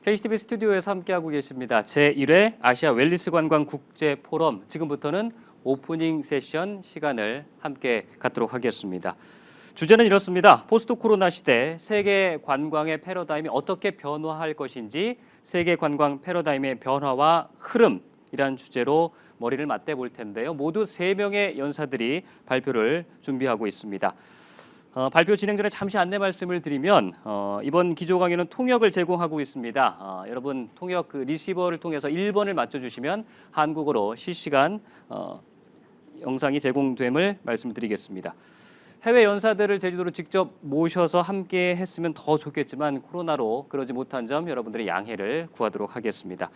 KCTV 스튜디오에서 함께하고 계십니다. 제1회 아시아 웰니스 관광 국제 포럼, 지금부터는 오프닝 세션 시간을 함께 갖도록 하겠습니다. 주제는 이렇습니다. 포스트 코로나 시대 세계 관광의 패러다임이 어떻게 변화할 것인지, 세계 관광 패러다임의 변화와 흐름이란 주제로 머리를 맞대볼 텐데요. 모두 3명의 연사들이 발표를 준비하고 있습니다. 발표 진행 전에 잠시 안내 말씀을 드리면 이번 기조 강의는 통역을 제공하고 있습니다. 여러분 통역 리시버를 통해서 1번을 맞춰주시면 한국어로 실시간 영상이 제공됨을 말씀드리겠습니다. 해외 연사들을 제주도로 직접 모셔서 함께 했으면 더 좋겠지만 코로나로 그러지 못한 점 여러분들의 양해를 구하도록 하겠습니다.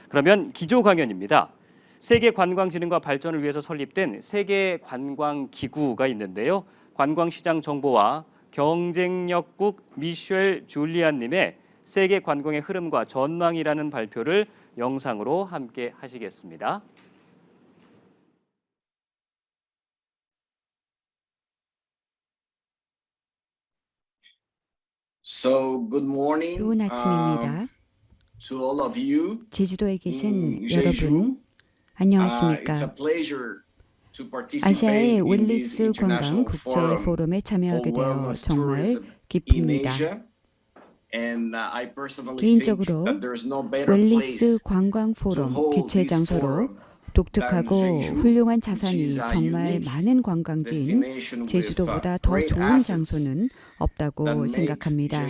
그러면 기조 강연입니다. 세계 관광진흥과 발전을 위해서 설립된 세계관광기구가 있는데요. 관광시장 정보와 경쟁력국 미셸 줄리안님의 세계 관광의 흐름과 전망이라는 발표를 영상으로 함께 하시겠습니다. 좋은 아침입니다. 제주도에 계신 여러분, 안녕하십니까? 아시아의 웰니스 관광 국제 포럼에 참여하게 되어 정말 기쁩니다. 개인적으로 웰니스 관광 포럼 개최 장소로 독특하고 훌륭한 자산이 정말 많은 관광지인 제주도보다 더 좋은 장소는 없다고 생각합니다.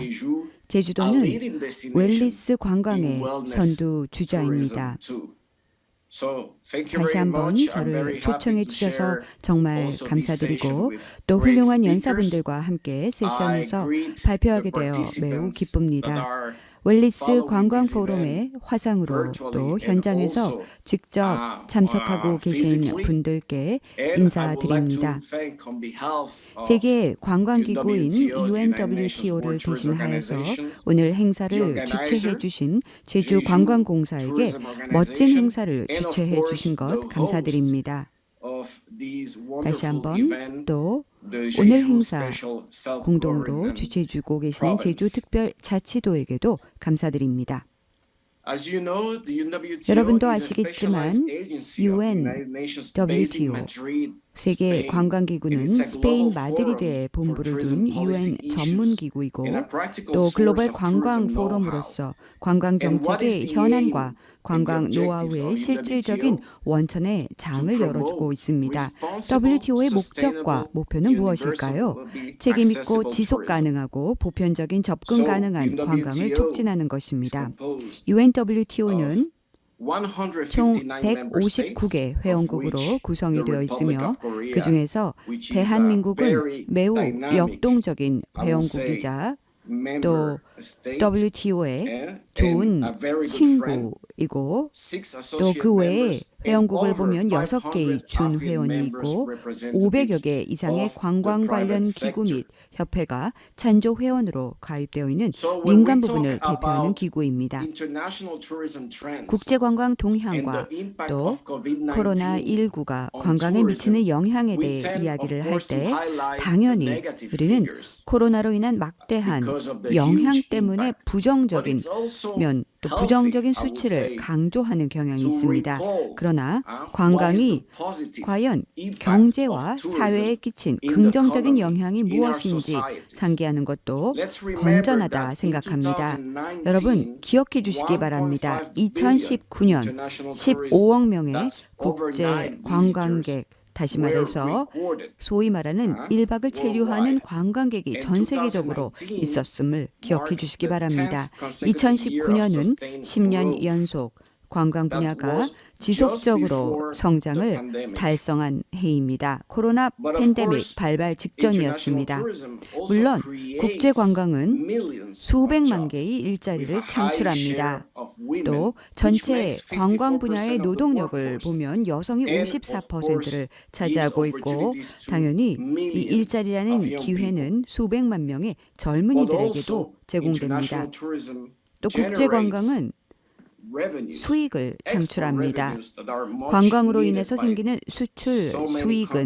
제주도는 웰니스 관광의 선두 주자입니다. 다시 한번 저를 초청해 주셔서 정말 감사드리고 또 훌륭한 연사분들과 함께 세션에서 발표하게 되어 매우 기쁩니다. 웰니스 관광 포럼의 화상으로 또 현장에서 직접 참석하고 계신 분들께 인사드립니다. 세계 관광기구인 UNWTO를 대신하여서 오늘 행사를 주최해 주신 제주관광공사에게 멋진 행사를 주최해 주신 것 감사드립니다. 다시 한번 또 오늘 행사 공동으로 주최해주고 계시는 제주특별자치도에게도 감사드립니다. 여러분도 아시겠지만 UNWTO 세계관광기구는 스페인 마드리드에 본부를 둔 UN 전문기구이고 또 글로벌 관광 포럼으로서 관광정책의 현안과 관광 노하우의 실질적인 원천의 장을 열어주고 있습니다. WTO의 목적과 목표는 무엇일까요? 책임있고 지속 가능하고 보편적인 접근 가능한 관광을 촉진하는 것입니다. UNWTO는 총 159개 회원국으로 구성이 되어 있으며 그중에서 대한민국은 매우 역동적인 회원국이자 또 WTO의 좋은 친구이고 또 그 외에 회원국을 보면 6개의 준회원이 있고 500여 개 이상의 관광 관련 기구 및 협회가 찬조 회원으로 가입되어 있는 민간 부분을 대표하는 기구입니다. 국제관광 동향과 또 코로나19가 관광에 미치는 영향에 대해 이야기를 할 때 당연히 우리는 코로나로 인한 막대한 영향 때문에 부정적인 면 또 부정적인 수치를 강조하는 경향이 있습니다. 그러나 관광이 과연 경제와 사회에 끼친 긍정적인 영향이 무엇인지 상기하는 것도 건전하다 생각합니다. 여러분 기억해 주시기 바랍니다. 2019년 15억 명의 국제 관광객 다시 말해서 소위 말하는 1박을 체류하는 관광객이 전 세계적으로 있었음을 기억해 주시기 바랍니다. 2019년은 10년 연속 관광 분야가 지속적으로 성장을 달성한 해입니다. 코로나 팬데믹 발발 직전이었습니다. 물론 국제관광은 수백만 개의 일자리를 창출합니다. 또 전체 관광 분야의 노동력을 보면 여성이 54%를 차지하고 있고 당연히 이 일자리라는 기회는 수백만 명의 젊은이들에게도 제공됩니다. 또 국제관광은 수익을 창출합니다. 관광으로 인해서 생기는 수출 수익은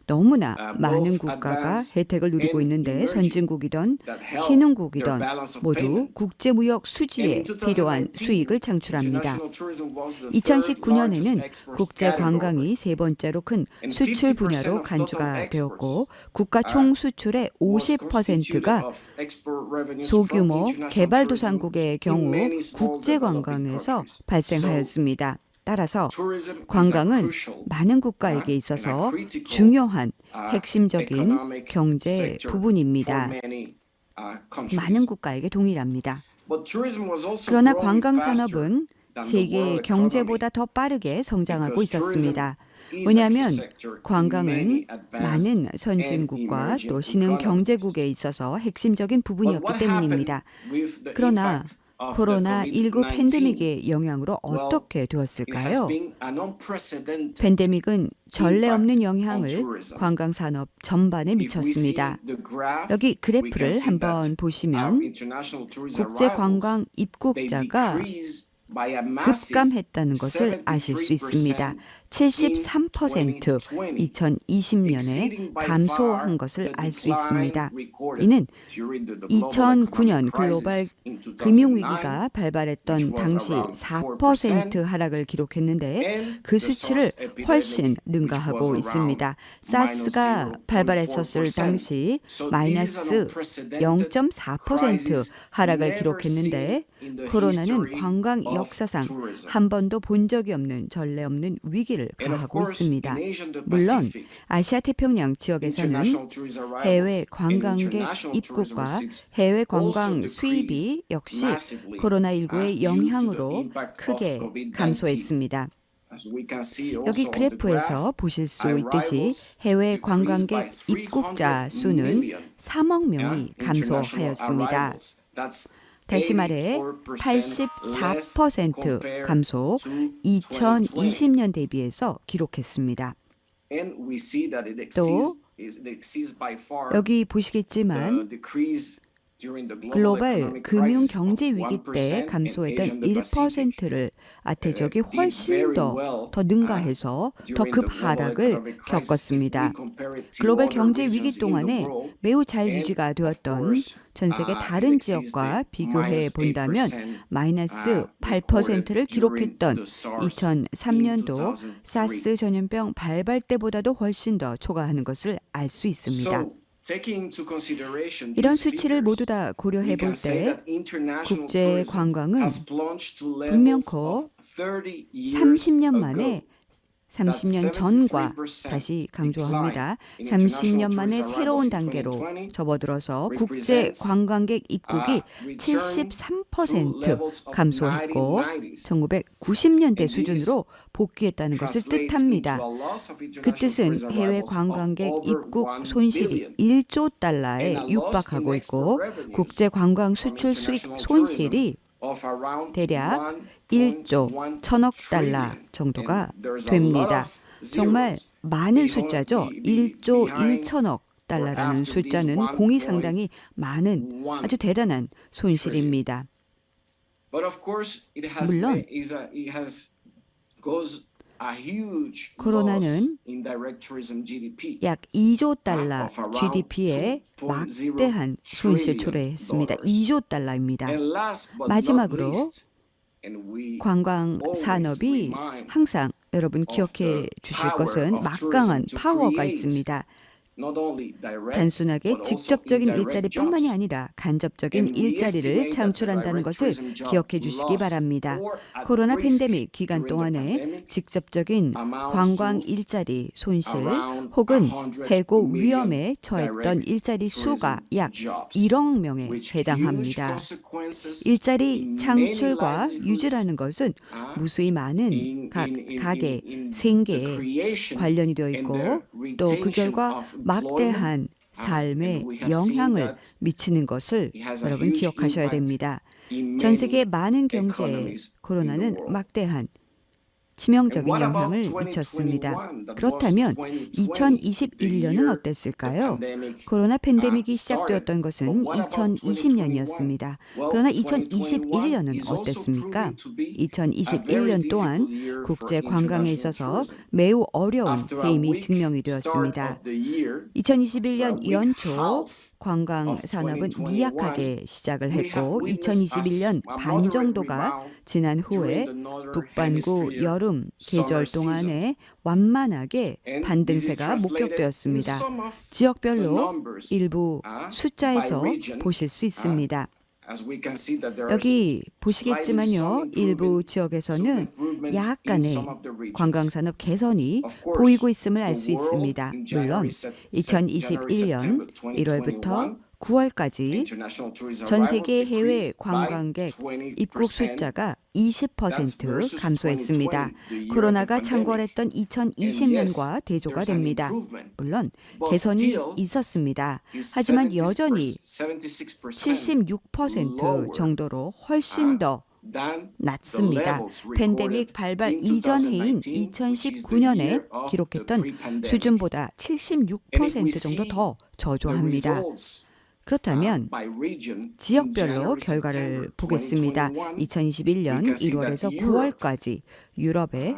너무나 많은 국가가 혜택을 누리고 있는데 선진국이든 신흥국이든 모두 국제무역 수지에 필요한 수익을 창출합니다. 2019년에는 국제 관광이 세 번째로 큰 수출 분야로 간주가 되었고 국가 총 수출의 50%가 소규모 개발도상국의 경우 국제 관광에서 발생하였습니다. 따라서 관광은 많은 국가에게 있어서 중요한 핵심적인 경제 부분입니다. 많은 국가에게 동일합니다. 그러나 관광 산업은 세계 경제보다 더 빠르게 성장하고 있었습니다. 왜냐하면 관광은 많은 선진국과 또 신흥 경제국에 있어서 핵심적인 부분이었기 때문입니다. 그러나 코로나19 팬데믹의 영향으로 어떻게 되었을까요? 팬데믹은 전례 없는 영향을 관광 산업 전반에 미쳤습니다. 여기 그래프를 한번 보시면 국제 관광 입국자가 급감했다는 것을 아실 수 있습니다. 73% 2020년에 감소한 것을 알 수 있습니다. 이는 2009년 글로벌 금융위기가 발발했던 당시 4% 하락을 기록했는데 그 수치를 훨씬 능가하고 있습니다. 사스가 발발했었을 당시 마이너스 0.4% 하락을 기록했는데 코로나는 관광 역사상 한 번도 본 적이 없는 전례 없는 위기를 가하고 있습니다. 물론 아시아 태평양 지역에서는 해외 관광객 입국과 해외 관광 수입이 역시 코로나19의 영향으로 크게 감소했습니다. 여기 그래프에서 보실 수 있듯이 해외 관광객 입국자 수는 3억 명이 감소하였습니다. 다시 말해 84% 감소 2020년 대비해서 기록했습니다. 또 여기 보시겠지만 글로벌 금융 경제 위기 때 감소했던 1%를 아태적이 훨씬 더 능가해서 더 급 하락을 겪었습니다. 글로벌 경제 위기 동안에 매우 잘 유지가 되었던 전 세계 다른 지역과 비교해 본다면 마이너스 8%를 기록했던 2003년도 사스 전염병 발발 때보다도 훨씬 더 초과하는 것을 알 수 있습니다. 이런 수치를 모두 다 고려해 볼 때 국제 관광은 분명코 30년 만에 30년 전과 다시 강조합니다. 30년 만에 새로운 단계로 접어들어서 국제 관광객 입국이 73% 감소했고 1990년대 수준으로 복귀했다는 것을 뜻합니다. 그 뜻은 해외 관광객 입국 손실이 1조 달러에 육박하고 있고 국제 관광 수출 수익 손실이 대략 1조 1000억 달러 정도가 됩니다. 정말 많은 숫자죠. 1조 1천억 달러라는 숫자는 공이 상당히 많은 아주 대단한 손실입니다. 물론 코로나는 약 2조 달러 GDP에 막대한 손실 초래했습니다. 2조 달러입니다. 마지막으로 관광 산업이 항상 여러분 기억해 주실 것은 막강한 파워가 있습니다. 단순하게 직접적인 일자리뿐만이 아니라 간접적인 일자리를 창출한다는 것을 기억해 주시기 바랍니다. 코로나 팬데믹 기간 동안에 직접적인 관광 일자리 손실 혹은 해고 위험에 처했던 일자리 수가 약 1억 명에 해당합니다. 일자리 창출과 유지라는 것은 무수히 많은 가계, 생계에 관련이 되어 있고 또 그 결과 막대한 삶에 영향을 미치는 것을 여러분 기억하셔야 됩니다. 전 세계 많은 경제에 코로나는 막대한 치명적인 영향을 미쳤습니다. 그렇다면 2021년은 어땠을까요? 코로나 팬데믹이 시작되었던 것은 2020년이었습니다. 그러나 2021년은 어땠습니까? 2021년 또한 국제 관광에 있어서 매우 어려운 해임이 증명이 되었습니다. 2021년 연초 관광 산업은 미약하게 시작을 했고 2021년 반 정도가 지난 후에 북반구 여름 계절 동안에 완만하게 반등세가 목격되었습니다. 지역별로 일부 숫자에서 보실 수 있습니다. 여기 보시겠지만요. 일부 지역에서는 약간의 관광산업 개선이 보이고 있음을 알 수 있습니다. 물론 2021년 1월부터 9월까지 전 세계 해외 관광객 입국 숫자가 20% 감소했습니다. 코로나가 창궐했던 2020년과 대조가 됩니다. 물론 개선이 있었습니다. 하지만 여전히 76% 정도로 훨씬 더 낮습니다. 팬데믹 발발 이전 해인 2019년에 기록했던 수준보다 76% 정도 더 저조합니다. 그렇다면 지역별로 결과를 보겠습니다. 2021년 1월에서 9월까지 유럽의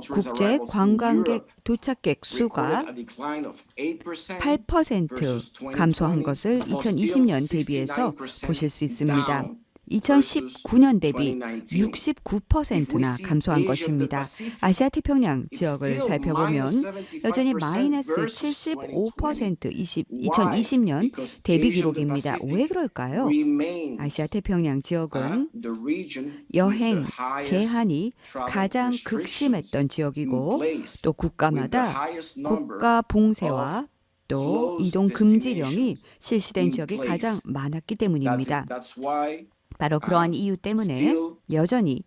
국제 관광객 도착객 수가 8% 감소한 것을 2020년 대비해서 보실 수 있습니다. 2019년 대비 69%나 감소한 것입니다. 아시아 태평양 지역을 살펴보면 여전히 마이너스 75% 2020년 대비 기록입니다. 왜 그럴까요? 아시아 태평양 지역은 여행 제한이 가장 극심했던 지역이고 또 국가마다 국가 봉쇄와 또 이동 금지령이 실시된 지역이 가장 많았기 때문입니다. 바로 그러한 이유 때문에 여전히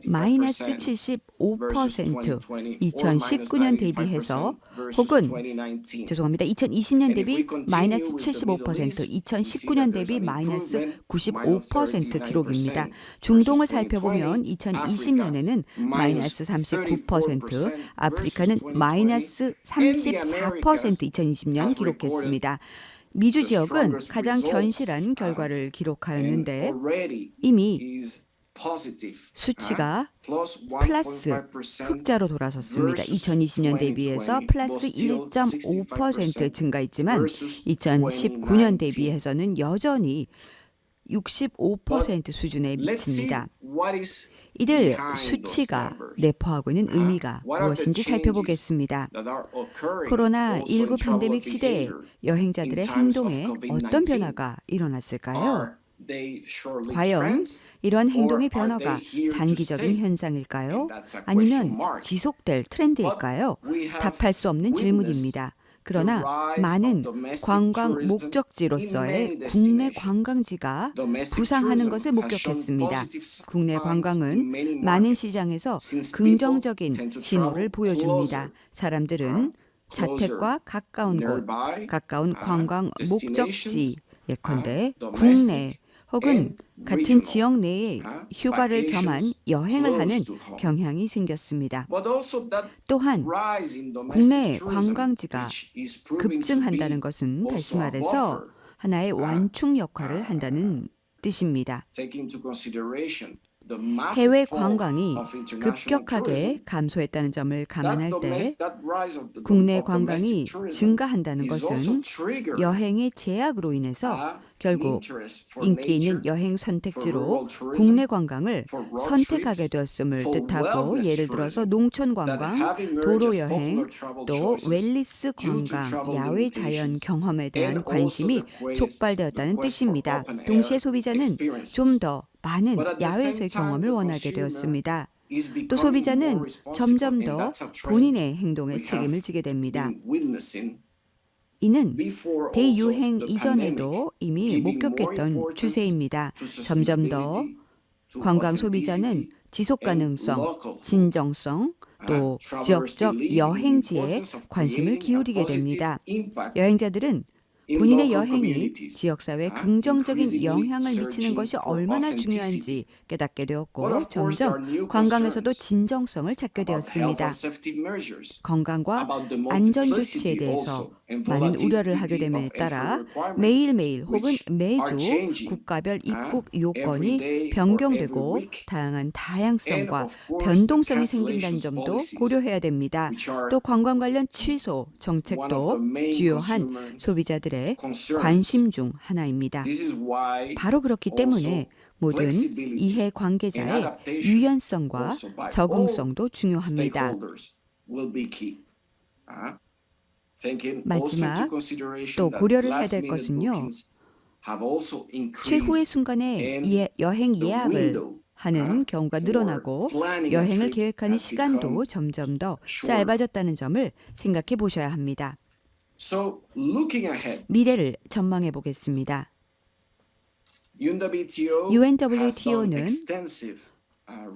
마이너스 75% 2019년 대비해서 혹은 2020년 대비 마이너스 75% 2019년 대비 마이너스 95% 기록입니다. 중동을 살펴보면 2020년에는 마이너스 39%, 아프리카는 마이너스 34% 2020년 기록했습니다. 미주 지역은 가장 견실한 결과를 기록하였는데 이미 수치가 플러스 흑자로 돌아섰습니다. 2020년 대비해서 플러스 1.5% 증가했지만 2019년 대비해서는 여전히 65% 수준에 미칩니다. 이들 수치가 내포하고 있는 의미가 무엇인지 살펴보겠습니다. 코로나19 팬데믹 시대에 여행자들의 행동에 어떤 변화가 일어났을까요? 과연 이러한 행동의 변화가 단기적인 현상일까요? 아니면 지속될 트렌드일까요? 답할 수 없는 질문입니다. 그러나 많은 관광 목적지로서의 국내 관광지가 부상하는 것을 목격했습니다. 국내 관광은 많은 시장에서 긍정적인 신호를 보여줍니다. 사람들은 자택과 가까운 곳, 가까운 관광 목적지, 예컨대 국내 혹은 같은 지역 내에 휴가를 겸한 여행을 하는 경향이 생겼습니다. 또한 국내 관광지가 급증한다는 것은 다시 말해서 하나의 완충 역할을 한다는 뜻입니다. 해외 관광이 급격하게 감소했다는 점을 감안할 때 국내 관광이 증가한다는 것은 여행의 제약으로 인해서 결국 인기 있는 여행 선택지로 국내 관광을 선택하게 되었음을 뜻하고 예를 들어서 농촌 관광, 도로 여행, 또 웰니스 관광, 야외 자연 경험에 대한 관심이 촉발되었다는 뜻입니다. 동시에 소비자는 좀 더 많은 야외에서의 경험을 원하게 되었습니다. 또 소비자는 점점 더 본인의 행동에 책임을 지게 됩니다. 이는 대유행 이전에도 이미 목격했던 추세입니다. 점점 더 관광 소비자는 지속 가능성, 진정성, 또 지역적 여행지에 관심을 기울이게 됩니다. 여행자들은 본인의 여행이 지역사회에 긍정적인 영향을 미치는 것이 얼마나 중요한지 깨닫게 되었고 점점 관광에서도 진정성을 찾게 되었습니다. 건강과 안전 조치에 대해서 많은 우려를 하게 됨에 따라 매일매일 혹은 매주 국가별 입국 요건이 변경되고 다양한 다양성과 변동성이 생긴다는 점도 고려해야 됩니다. 또 관광 관련 취소 정책도 주요한 소비자들의 관심 중 하나입니다. 바로 그렇기 때문에 모든 이해 관계자의 유연성과 적응성도 중요합니다. 마지막 또 고려를 해야 될 것은요. 최후의 순간에 여행 예약을 하는 경우가 늘어나고 여행을 계획하는 시간도 점점 더 짧아졌다는 점을 생각해 보셔야 합니다. 미래를 전망해 보겠습니다. UNWTO는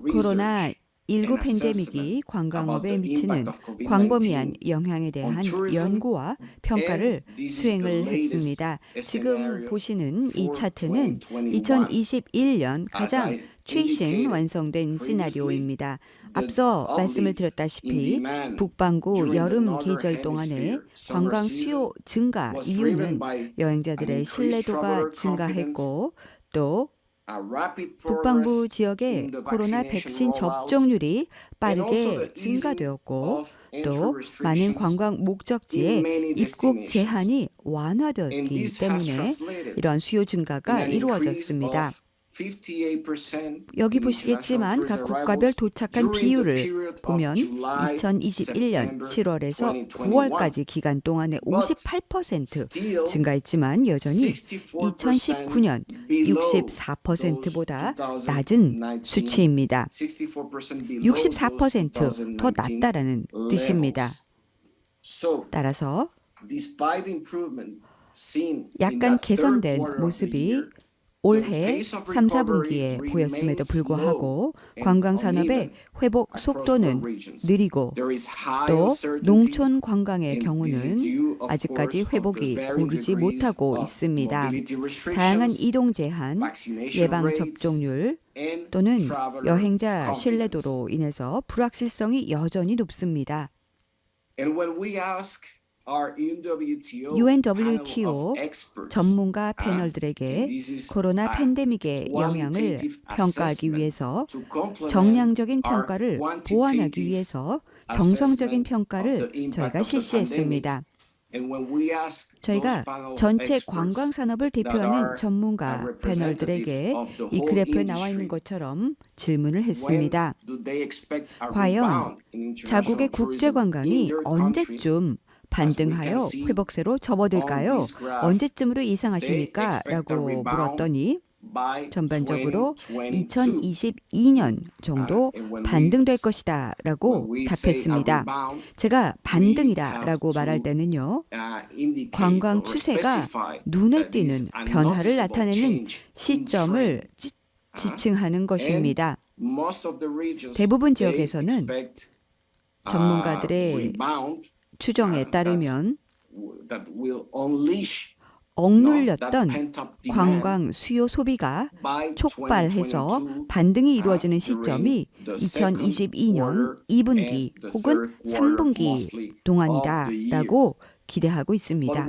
코로나19 팬데믹이 관광업에 미치는 광범위한 영향에 대한 연구와 평가를 수행을 했습니다. 지금 보시는 이 차트는 2021년 가장 최신 완성된 시나리오입니다. 앞서 말씀을 드렸다시피 북반구 여름 계절 동안에 관광 수요 증가 이유는 여행자들의 신뢰도가 증가했고 또 북반구 지역의 코로나 백신 접종률이 빠르게 증가되었고 또 많은 관광 목적지에 입국 제한이 완화되었기 때문에 이러한 수요 증가가 이루어졌습니다. 여기 보시겠지만 각 국가별 도착한 비율을 보면 2021년 7월에서 9월까지 기간 동안에 58% 증가했지만 여전히 2019년 64%보다 낮은 수치입니다. 64%더 낮다라는 뜻입니다. 따라서 약간 개선된 모습이 올해 3, 4분기에 보였음에도 불구하고 관광산업의 회복 속도는 느리고 또 농촌 관광의 경우는 아직까지 회복이 오르지 못하고 있습니다. 다양한 이동 제한, 예방 접종률 또는 여행자 신뢰도로 인해서 불확실성이 여전히 높습니다. UNWTO 전문가 패널들에게 코로나 팬데믹의 영향을 평가하기 위해서 정량적인 평가를 보완하기 위해서 정성적인 평가를 저희가 실시했습니다. 저희가 전체 관광 산업을 대표하는 전문가 패널들에게 이 그래프에 나와 있는 것처럼 질문을 했습니다. 과연 자국의 국제 관광이 언제쯤 반등하여 회복세로 접어들까요? 언제쯤으로 예상하십니까? 라고 물었더니 전반적으로 2022년 정도 반등될 것이다 라고 답했습니다. 제가 반등이라고 말할 때는요. 관광 추세가 눈에 띄는 변화를 나타내는 시점을 지칭하는 것입니다. 대부분 지역에서는 전문가들의 추정에 따르면 억눌렸던 관광 수요 소비가 촉발해서 반등이 이루어지는 시점이 2022년 2분기 혹은 3분기 동안이다라고 기대하고 있습니다.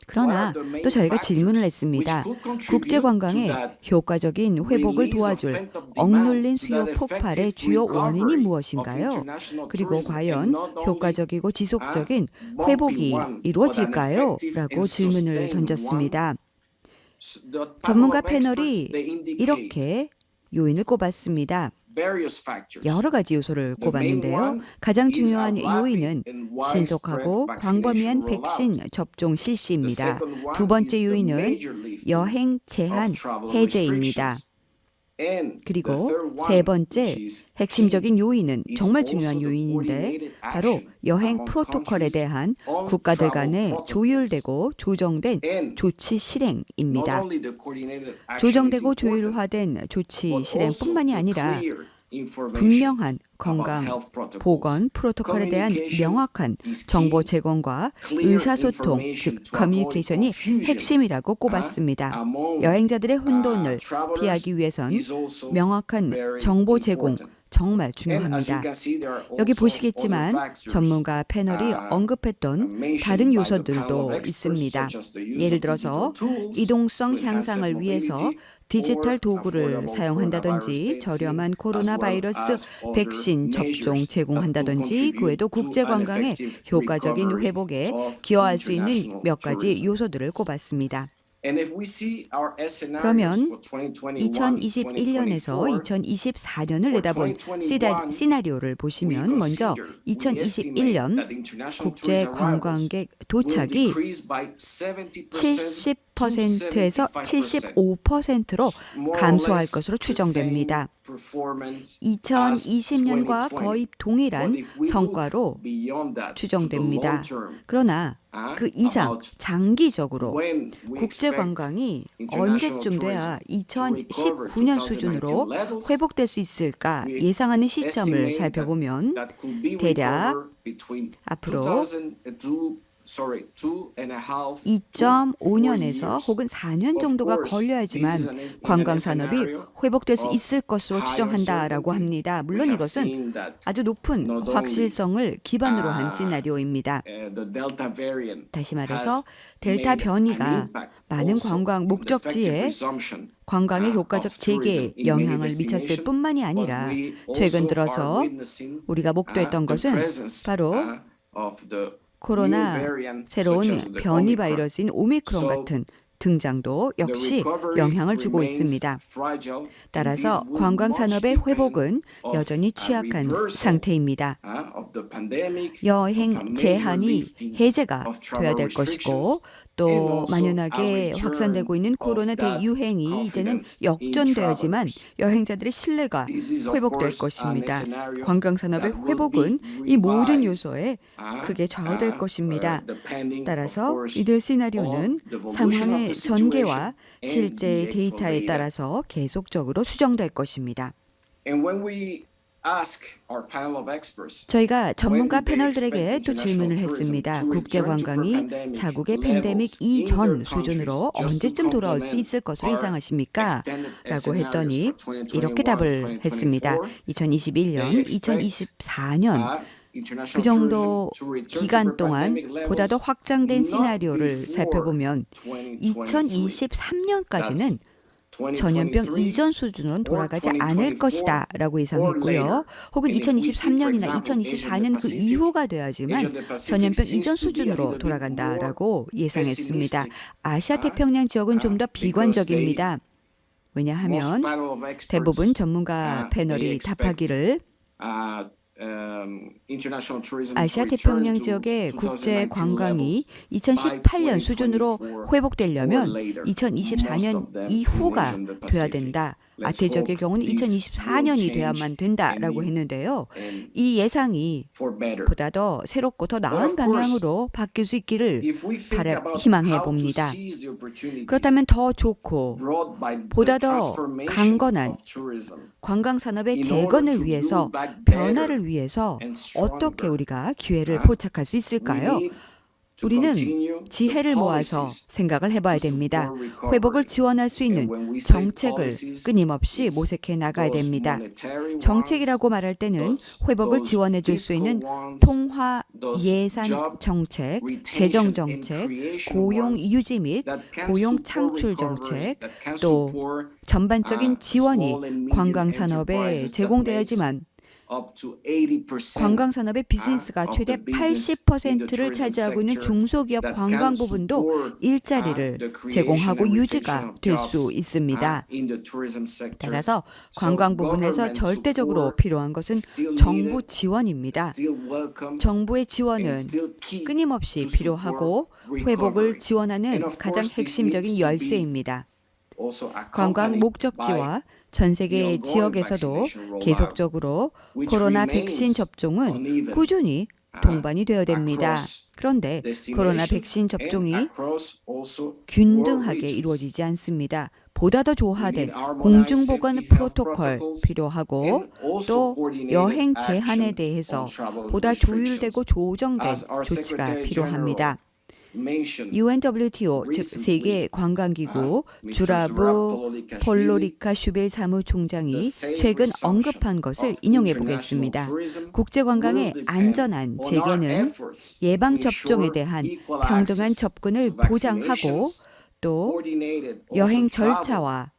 그러나 또 저희가 질문을 했습니다. 국제관광의 효과적인 회복을 도와줄 억눌린 수요 폭발의 주요 원인이 무엇인가요? 그리고 과연 효과적이고 지속적인 회복이 이루어질까요? 라고 질문을 던졌습니다. 전문가 패널이 이렇게 요인을 꼽았습니다. 여러 가지 요소를 꼽았는데요. 가장 중요한 요인은 신속하고 광범위한 백신 접종 실시입니다. 두 번째 요인은 여행 제한 해제입니다. 그리고 세 번째 핵심적인 요인은 정말 중요한 요인인데 바로 여행 프로토콜에 대한 국가들 간의 조율되고 조정된 조치 실행입니다. 조정되고 조율화된 조치 실행뿐만이 아니라 분명한 건강 보건 프로토콜에 대한 명확한 정보 제공과 의사소통, 즉 커뮤니케이션이 핵심이라고 꼽았습니다. 여행자들의 혼돈을 피하기 위해선 명확한 정보 제공 정말 중요합니다. 여기 보시겠지만 전문가 패널이 언급했던 다른 요소들도 있습니다. 예를 들어서 이동성 향상을 위해서 디지털 도구를 사용한다든지 저렴한 코로나 바이러스 백신 접종 제공한다든지 그 외에도 국제관광의 효과적인 회복에 기여할 수 있는 몇 가지 요소들을 꼽았습니다. 그러면 2021년에서 2024년을 내다본 시나리오를 보시면 먼저 2021년 국제 관광객 도착이 70%에서 75%로 감소할 것으로 추정됩니다. 2020년과 거의 동일한 성과로 추정됩니다. 그러나 그 이상 장기적으로 국제 관광이 언제쯤 돼야 2019년 수준으로 회복될 수 있을까 예상하는 시점을 살펴보면 대략 앞으로 2.5년에서 혹은 4년 정도가 걸려야지만 관광산업이 회복될 수 있을 것으로 추정한다라고 합니다. 물론 이것은 아주 높은 확실성을 기반으로 한 시나리오입니다. 다시 말해서 델타 변이가 많은 관광 목적지에 관광의 효과적 재개에 영향을 미쳤을 뿐만이 아니라 최근 들어서 우리가 목도했던 것은 바로 코로나 새로운 변이 바이러스인 오미크론 같은 등장도 역시 영향을 주고 있습니다. 따라서 관광산업의 회복은 여전히 취약한 상태입니다. 여행 제한이 해제가 돼야 될 것이고 또 만연하게 확산되고 있는 코로나 대유행이 이제는 역전되어야지만 여행자들의 신뢰가 회복될 것입니다. 관광산업의 회복은 이 모든 요소에 크게 좌우될 것입니다. 따라서 이들 시나리오는 상황의 전개와 실제 데이터에 따라서 계속적으로 수정될 것입니다. 저희가 전문가 패널들에게 또 질문을 했습니다. 국제관광이 자국의 팬데믹 이전 수준으로 언제쯤 돌아올 수 있을 것으로 예상하십니까? 라고 했더니 이렇게 답을 했습니다. 2021년, 2024년 그 정도 기간 동안 보다 더 확장된 시나리오를 살펴보면 2023년까지는 전염병 이전 수준으로는 돌아가지 않을 것이다 라고 예상했고요. 혹은 2023년이나 2024년 그 이후가 돼야지만 전염병 이전 수준으로 돌아간다라고 예상했습니다. 아시아 태평양 지역은 좀 더 비관적입니다. 왜냐하면 대부분 전문가 패널이 답하기를 아시아 태평양 지역의 국제 관광이 2018년 수준으로 회복되려면 2024년 이후가 돼야 된다. 아태지역의 경우는 2024년이 돼야만 된다라고 했는데요. 이 예상이 보다 더 새롭고 더 나은 방향으로 바뀔 수 있기를 희망해 봅니다. 그렇다면 더 좋고 보다 더 강건한 관광산업의 재건을 위해서 변화를 위해서 어떻게 우리가 기회를 포착할 수 있을까요? 우리는 지혜를 모아서 생각을 해봐야 됩니다. 회복을 지원할 수 있는 정책을 끊임없이 모색해 나가야 됩니다. 정책이라고 말할 때는 회복을 지원해 줄 수 있는 통화 예산 정책, 재정 정책, 고용 유지 및 고용 창출 정책, 또 전반적인 지원이 관광산업에 제공되어야지만 관광산업의 비즈니스가 최대 80%를 차지하고 있는 중소기업 관광 부분도 일자리를 제공하고 유지가 될 수 있습니다. 따라서 관광 부분에서 절대적으로 필요한 것은 정부 지원입니다. 정부의 지원은 끊임없이 필요하고 회복을 지원하는 가장 핵심적인 열쇠입니다. 관광 목적지와 전 세계 지역에서도 계속적으로 코로나 백신 접종은 꾸준히 동반이 되어야 됩니다. 그런데 코로나 백신 접종이 균등하게 이루어지지 않습니다. 보다 더 조화된 공중보건 프로토콜 필요하고 또 여행 제한에 대해서 보다 조율되고 조정된 조치가 필요합니다. UNWTO 즉 세계 관광기구 주라브 폴로리카 슈벨 사무총장이 최근 언급한 것을 인용해 보겠습니다. 국제관광의 안전한 재개는 예방접종에 대한 평등한 접근을 보장하고 또 여행 절차와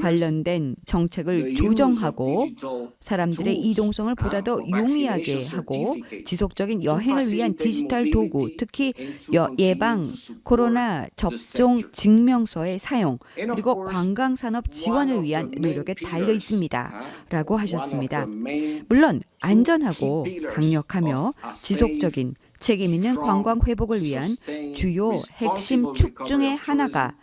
관련된 정책을 조정하고 사람들의 이동성을 보다 더 용이하게 하고 지속적인 여행을 위한 디지털 도구, 특히 예방 코로나 접종 증명서의 사용, 그리고 관광산업 지원을 위한 노력에 달려 있습니다. 라고 하셨습니다. 물론 안전하고 강력하며 지속적인 책임 있는 관광 회복을 위한 주요 핵심 축 중에 하나가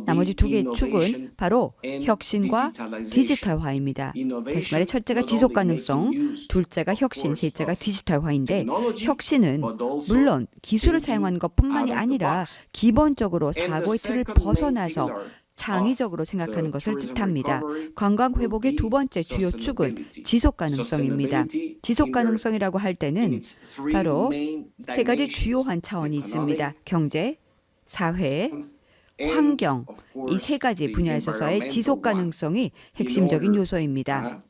나머지 두 개의 축은 바로 혁신과 디지털화입니다. 다시 말해 첫째가 지속 가능성, 둘째가 혁신, 셋째가 디지털화인데 혁신은 물론 기술을 사용하는 것뿐만이 아니라 기본적으로 사고의 틀을 벗어나서 창의적으로 생각하는 것을 뜻합니다. 관광 회복의 두 번째 주요 축은 지속 가능성입니다. 지속 가능성이라고 할 때는 바로 세 가지 주요한 차원이 있습니다. 경제, 사회, 환경, 이 세 가지 분야에 있어서의 지속 가능성이 핵심적인 요소입니다.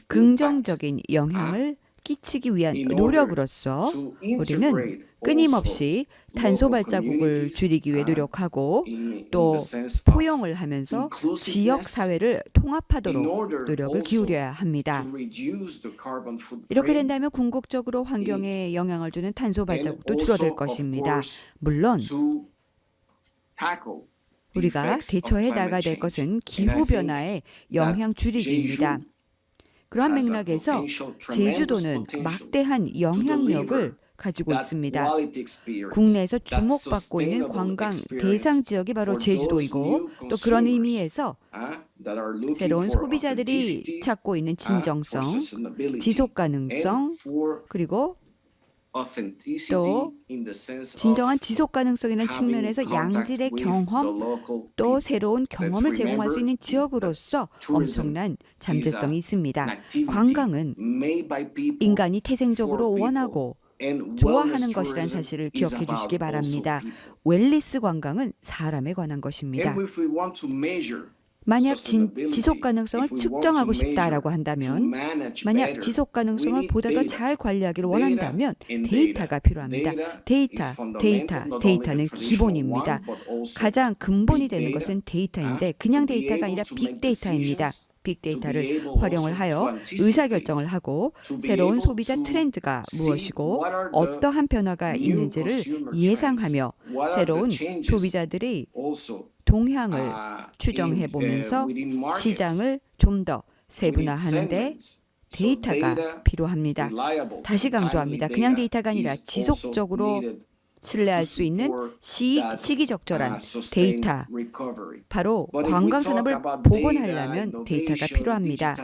긍정적인 영향을 끼치기 위한 노력으로서 우리는 끊임없이 탄소 발자국을 줄이기 위해 노력하고 또 포용을 하면서 지역 사회를 통합하도록 노력을 기울여야 합니다. 이렇게 된다면 궁극적으로 환경에 영향을 주는 탄소 발자국도 줄어들 것입니다. 물론 우리가 대처해 나가야 될 것은 기후변화의 영향 줄이기입니다. 그러한 맥락에서 제주도는 막대한 영향력을 가지고 있습니다. 국내에서 주목받고 있는 관광 대상 지역이 바로 제주도이고 또 그런 의미에서 새로운 소비자들이 찾고 있는 진정성, 지속 가능성, 그리고 또 진정한 지속 가능성이라는 측면에서 양질의 경험 또 새로운 경험을 제공할 수 있는 지역으로서 엄청난 잠재성이 있습니다. 관광은 인간이 태생적으로 원하고 좋아하는 것이라는 사실을 기억해 주시기 바랍니다. 웰리스 관광은 사람에 관한 것입니다. 만약 지속 가능성을 측정하고 싶다라고 한다면, 만약 지속 가능성을 보다 더 잘 관리하기를 원한다면 데이터가 필요합니다. 데이터는 기본입니다. 가장 근본이 되는 것은 데이터인데 그냥 데이터가 아니라 빅데이터입니다. 빅데이터를 활용을 하여 의사결정을 하고 새로운 소비자 트렌드가 무엇이고 어떠한 변화가 있는지를 예상하며 새로운 소비자들의 동향을 추정해 보면서 시장을 좀 더 세분화하는데 데이터가 필요합니다. 다시 강조합니다. 그냥 데이터가 아니라 지속적으로 신뢰할 수 있는 시기적절한 데이터, 바로 관광 산업을 복원하려면 데이터가 필요합니다.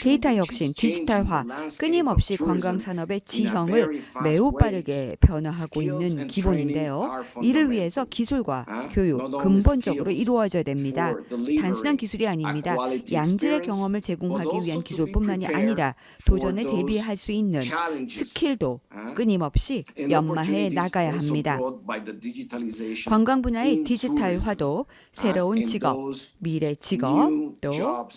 데이터 혁신, 디지털화, 끊임없이 관광 산업의 지형을 매우 빠르게 변화하고 있는 기본인데요. 이를 위해서 기술과 교육, 근본적으로 이루어져야 됩니다. 단순한 기술이 아닙니다. 양질의 경험을 제공하기 위한 기술뿐만이 아니라 도전에 대비할 수 있는 스킬도 끊임없이 연마해 나가야 합니다. 관광 분야의 디지털화도 새로운 직업, 미래 직업, 또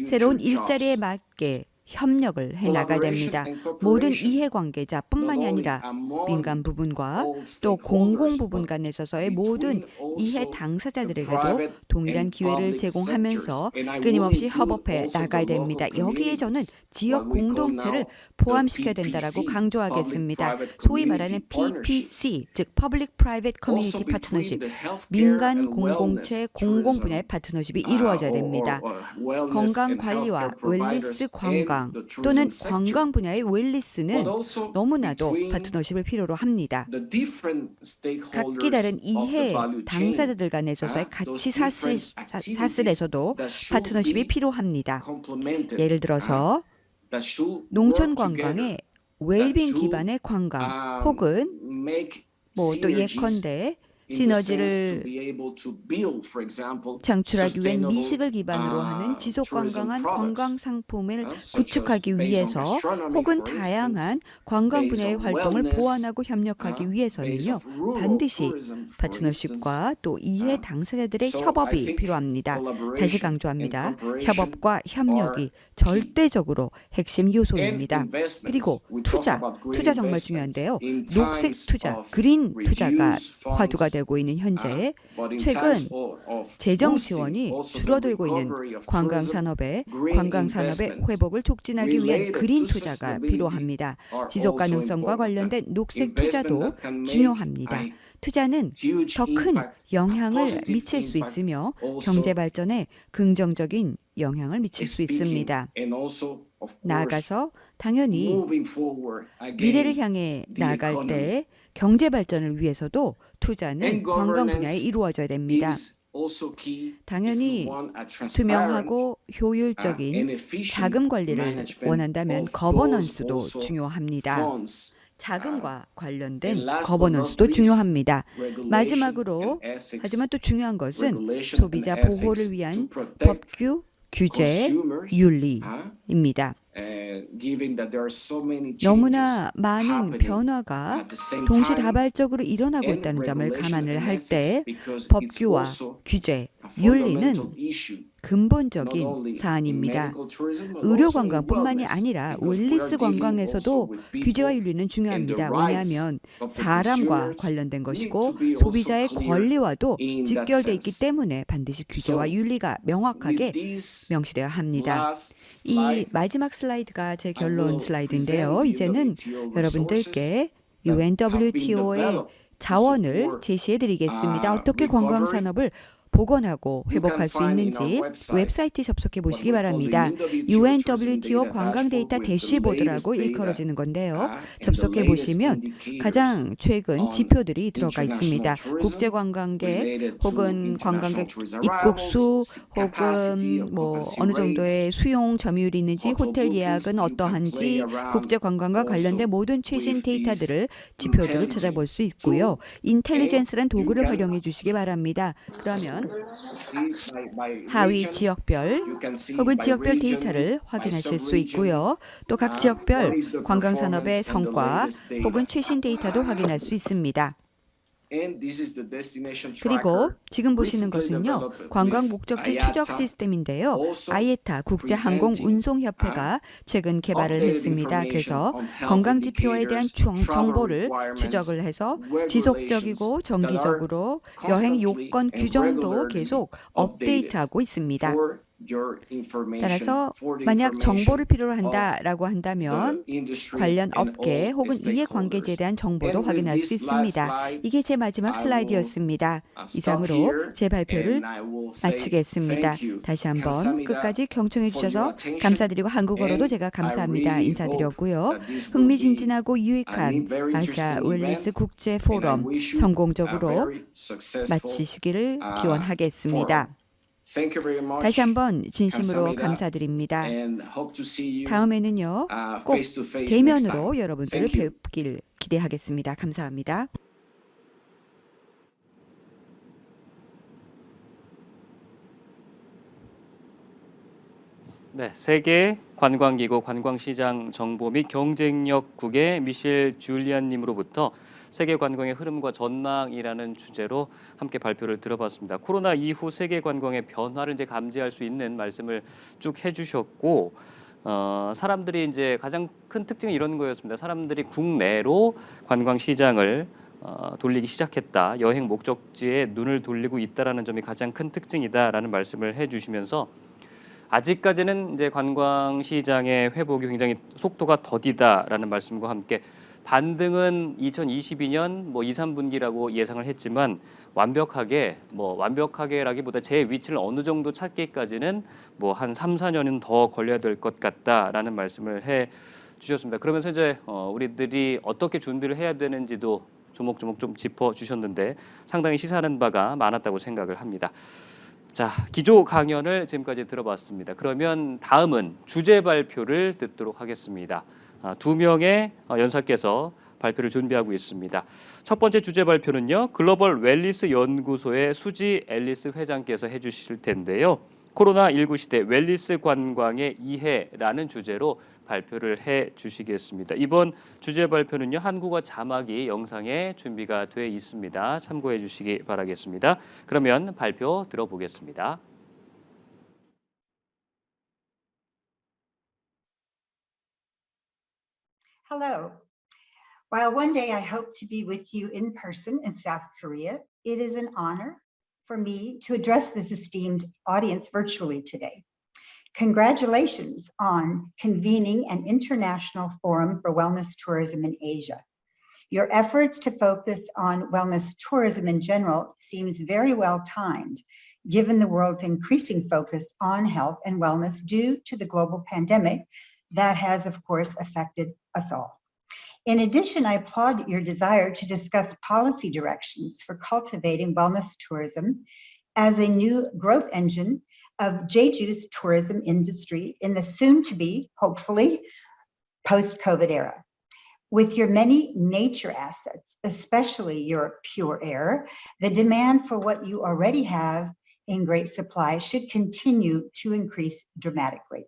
새로운 일자리에 맞게 협력을 해나가야 됩니다. 모든 이해관계자뿐만이 아니라 민간 부분과 또 공공 부분 간에 있어서의 모든 이해 당사자들에게도 동일한 기회를 제공하면서 끊임없이 협업해 나가야 됩니다. 여기에 저는 지역 공동체를 포함시켜야 된다라고 강조하겠습니다. 소위 말하는 PPC, 즉 Public Private Community Partnership, 민간 공공체 공공 분야의 파트너십이 이루어져야 됩니다. 건강 관리와 웰니스 관광 또는 관광 분야의 웰니스는 너무나도 파트너십을 필요로 합니다. 각기 다른 이해 당사자들 간에 있어서의 가치 사슬에서도 파트너십이 필요합니다. 예를 들어서 농촌 관광의 웰빙 기반의 관광 혹은 또 예컨대 시너지를 창출하기 위한 미식을 기반으로 하는 지속 건강한 관광 상품을 구축하기 위해서 혹은 다양한 관광 분야의 활동을 보완하고 협력하기 위해서는요, 반드시 파트너십과 또 이해 당사자들의 협업이 필요합니다. 다시 강조합니다. 협업과 협력이 절대적으로 핵심 요소입니다. 그리고 투자 정말 중요한데요. 녹색 투자, 그린 투자가 화두가 되고 있는 현재 최근 재정 지원이 줄어들고 있는 관광 산업의 회복을 촉진하기 위한 그린 투자가 필요합니다. 지속 가능성과 관련된 녹색 투자도 중요합니다. 투자는 더 큰 영향을 미칠 수 있으며 경제 발전에 긍정적인 영향을 미칠 수 있습니다. 나아가서 당연히 미래를 향해 나아갈 때 경제 발전을 위해서도 투자는 관광 분야에 이루어져야 됩니다. 당연히 투명하고 효율적인 자금 관리를 원한다면 거버넌스도 중요합니다. 자금과 관련된 거버넌스도 중요합니다. 마지막으로 하지만 또 중요한 것은 소비자 보호를 위한 법규, 규제, 윤리입니다. 너무나 많은 변화가 동시다발적으로 일어나고 있다는 점을 감안을 할 때 법규와 규제, 윤리는 근본적인 사안입니다. 의료 관광뿐만이 아니라 웰니스 관광에서도 규제와 윤리는 중요합니다. 왜냐하면 사람과 관련된 것이고 소비자의 권리와도 직결되어 있기 때문에 반드시 규제와 윤리가 명확하게 명시되어야 합니다. 이 마지막 슬라이드가 제 결론 슬라이드인데요. 이제는 여러분들께 UNWTO의 자원을 제시해 드리겠습니다. 어떻게 관광 산업을 복원하고 회복할 수 있는지 웹사이트 접속해 보시기 바랍니다. UNWTO 관광 데이터 대시보드라고 일컬어지는 건데요. 접속해 보시면 가장 최근 지표들이 들어가 있습니다. 국제 관광객 혹은 관광객 입국 수 혹은 어느 정도의 수용 점유율이 있는지 호텔 예약은 어떠한지 국제 관광과 관련된 모든 최신 데이터들을 지표들을 찾아볼 수 있고요. 인텔리전스란 도구를 활용해 주시기 바랍니다. 그러면 하위 지역별 혹은 지역별 데이터를 확인하실 수 있고요. 또 각 지역별 관광산업의 성과 혹은 최신 데이터도 확인할 수 있습니다. 그리고 지금 보시는 것은요, 관광 목적지 추적 시스템인데요. 아이에타 국제항공운송협회가 최근 개발을 했습니다. 그래서 관광 지표에 대한 정보를 추적을 해서 지속적이고 정기적으로 여행 요건 규정도 계속 업데이트하고 있습니다. 따라서 만약 정보를 필요로 한다라고 한다면 관련 업계 혹은 이해관계자에 대한 정보도 확인할 수 있습니다. 이게 제 마지막 슬라이드였습니다. 이상으로 제 발표를 마치겠습니다. 다시 한번 끝까지 경청해 주셔서 감사드리고 한국어로도 제가 감사합니다 인사드렸고요. 흥미진진하고 유익한 아시아 웰니스 국제 포럼 성공적으로 마치시기를 기원하겠습니다. 다시 한번 진심으로 감사드립니다. 다음에는요, 꼭 대면으로 여러분들을 뵙길 기대하겠습니다. 감사합니다. 네, 세계 관광기구 관광시장 정보 및 경쟁력국의 미셸 줄리안님으로부터 세계 관광의 흐름과 전망이라는 주제로 함께 발표를 들어봤습니다. 코로나 이후 세계 관광의 변화를 이제 감지할 수 있는 말씀을 쭉 해주셨고, 사람들이 이제 가장 큰 특징은 이런 거였습니다. 사람들이 국내로 관광 시장을 돌리기 시작했다. 여행 목적지에 눈을 돌리고 있다라는 점이 가장 큰 특징이다라는 말씀을 해주시면서 아직까지는 이제 관광 시장의 회복이 굉장히 속도가 더디다라는 말씀과 함께 반등은 2022년 2, 3분기라고 예상을 했지만 완벽하게라기보다 제 위치를 어느 정도 찾기까지는 한 3, 4년은 더 걸려야 될 것 같다라는 말씀을 해 주셨습니다. 그러면서 이제 우리들이 어떻게 준비를 해야 되는지도 조목조목 좀 짚어 주셨는데 상당히 시사하는 바가 많았다고 생각을 합니다. 자, 기조 강연을 지금까지 들어봤습니다. 그러면 다음은 주제 발표를 듣도록 하겠습니다. 두 명의 연사께서 발표를 준비하고 있습니다. 첫 번째 주제 발표는요. 글로벌 웰리스 연구소의 수지 앨리스 회장께서 해주실 텐데요. 코로나19 시대 웰리스 관광의 이해라는 주제로 발표를 해 주시겠습니다. 이번 주제 발표는요. 한국어 자막이 영상에 준비가 돼 있습니다. 참고해 주시기 바라겠습니다. 그러면 발표 들어보겠습니다. Hello. While one day I hope to be with you in person in South Korea, it is an honor for me to address this esteemed audience virtually today. Congratulations on convening an international forum for wellness tourism in Asia. Your efforts to focus on wellness tourism in general seems very well timed, given the world's increasing focus on health and wellness due to the global pandemic that has, of course, affected us all. In addition, I applaud your desire to discuss policy directions for cultivating wellness tourism as a new growth engine of Jeju's tourism industry in the soon-to-be, hopefully, post-COVID era. With your many nature assets, especially your pure air, the demand for what you already have in great supply should continue to increase dramatically.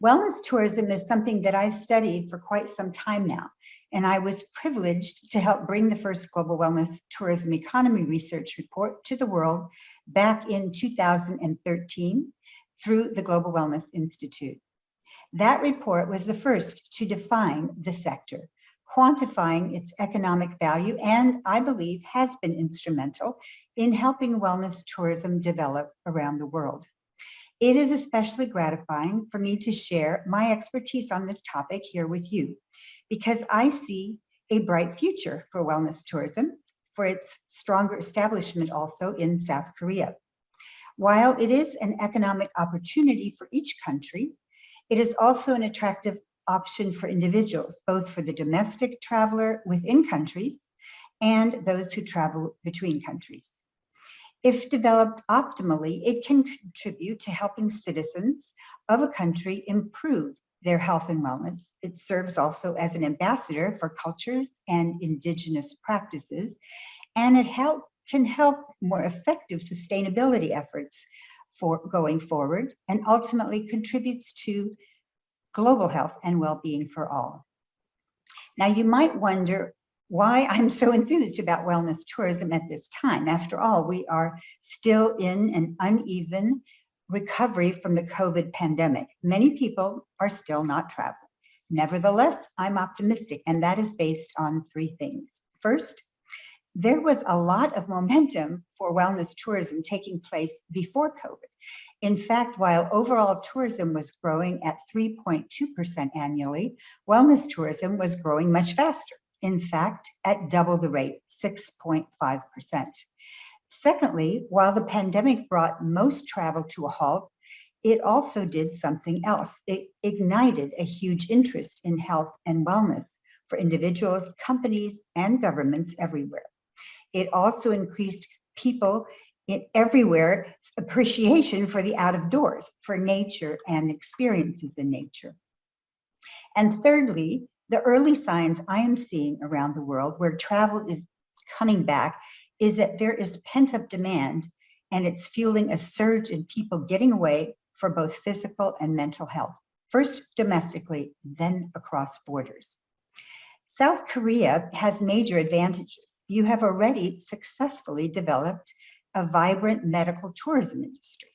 Wellness tourism is something that I studied for quite some time now, and I was privileged to help bring the first global wellness tourism economy research report to the world back in 2013 through the Global Wellness Institute. That report was the first to define the sector, quantifying its economic value, and I believe has been instrumental in helping wellness tourism develop around the world. It is especially gratifying for me to share my expertise on this topic here with you, because I see a bright future for wellness tourism, for its stronger establishment also in South Korea. While it is an economic opportunity for each country, it is also an attractive option for individuals, both for the domestic traveler within countries and those who travel between countries. If developed optimally, it can contribute to helping citizens of a country improve their health and wellness. It serves also as an ambassador for cultures and indigenous practices, and it can help more effective sustainability efforts for going forward, and ultimately contributes to global health and well-being for all. Now, you might wonder why I'm so enthused about wellness tourism at this time. After all, we are still in an uneven recovery from the COVID pandemic. Many people are still not traveling. Nevertheless, I'm optimistic, and that is based on three things. First, there was a lot of momentum for wellness tourism taking place before COVID. In fact, while overall tourism was growing at 3.2% annually, wellness tourism was growing much faster. In fact, at double the rate, 6.5%. Secondly, while the pandemic brought most travel to a halt, it also did something else. It ignited a huge interest in health and wellness for individuals, companies, and governments everywhere. It also increased people everywhere appreciation for the out of doors, for nature and experiences in nature. And thirdly, the early signs I am seeing around the world where travel is coming back is that there is pent-up demand, and it's fueling a surge in people getting away for both physical and mental health, first domestically, then across borders. South Korea has major advantages. You have already successfully developed a vibrant medical tourism industry.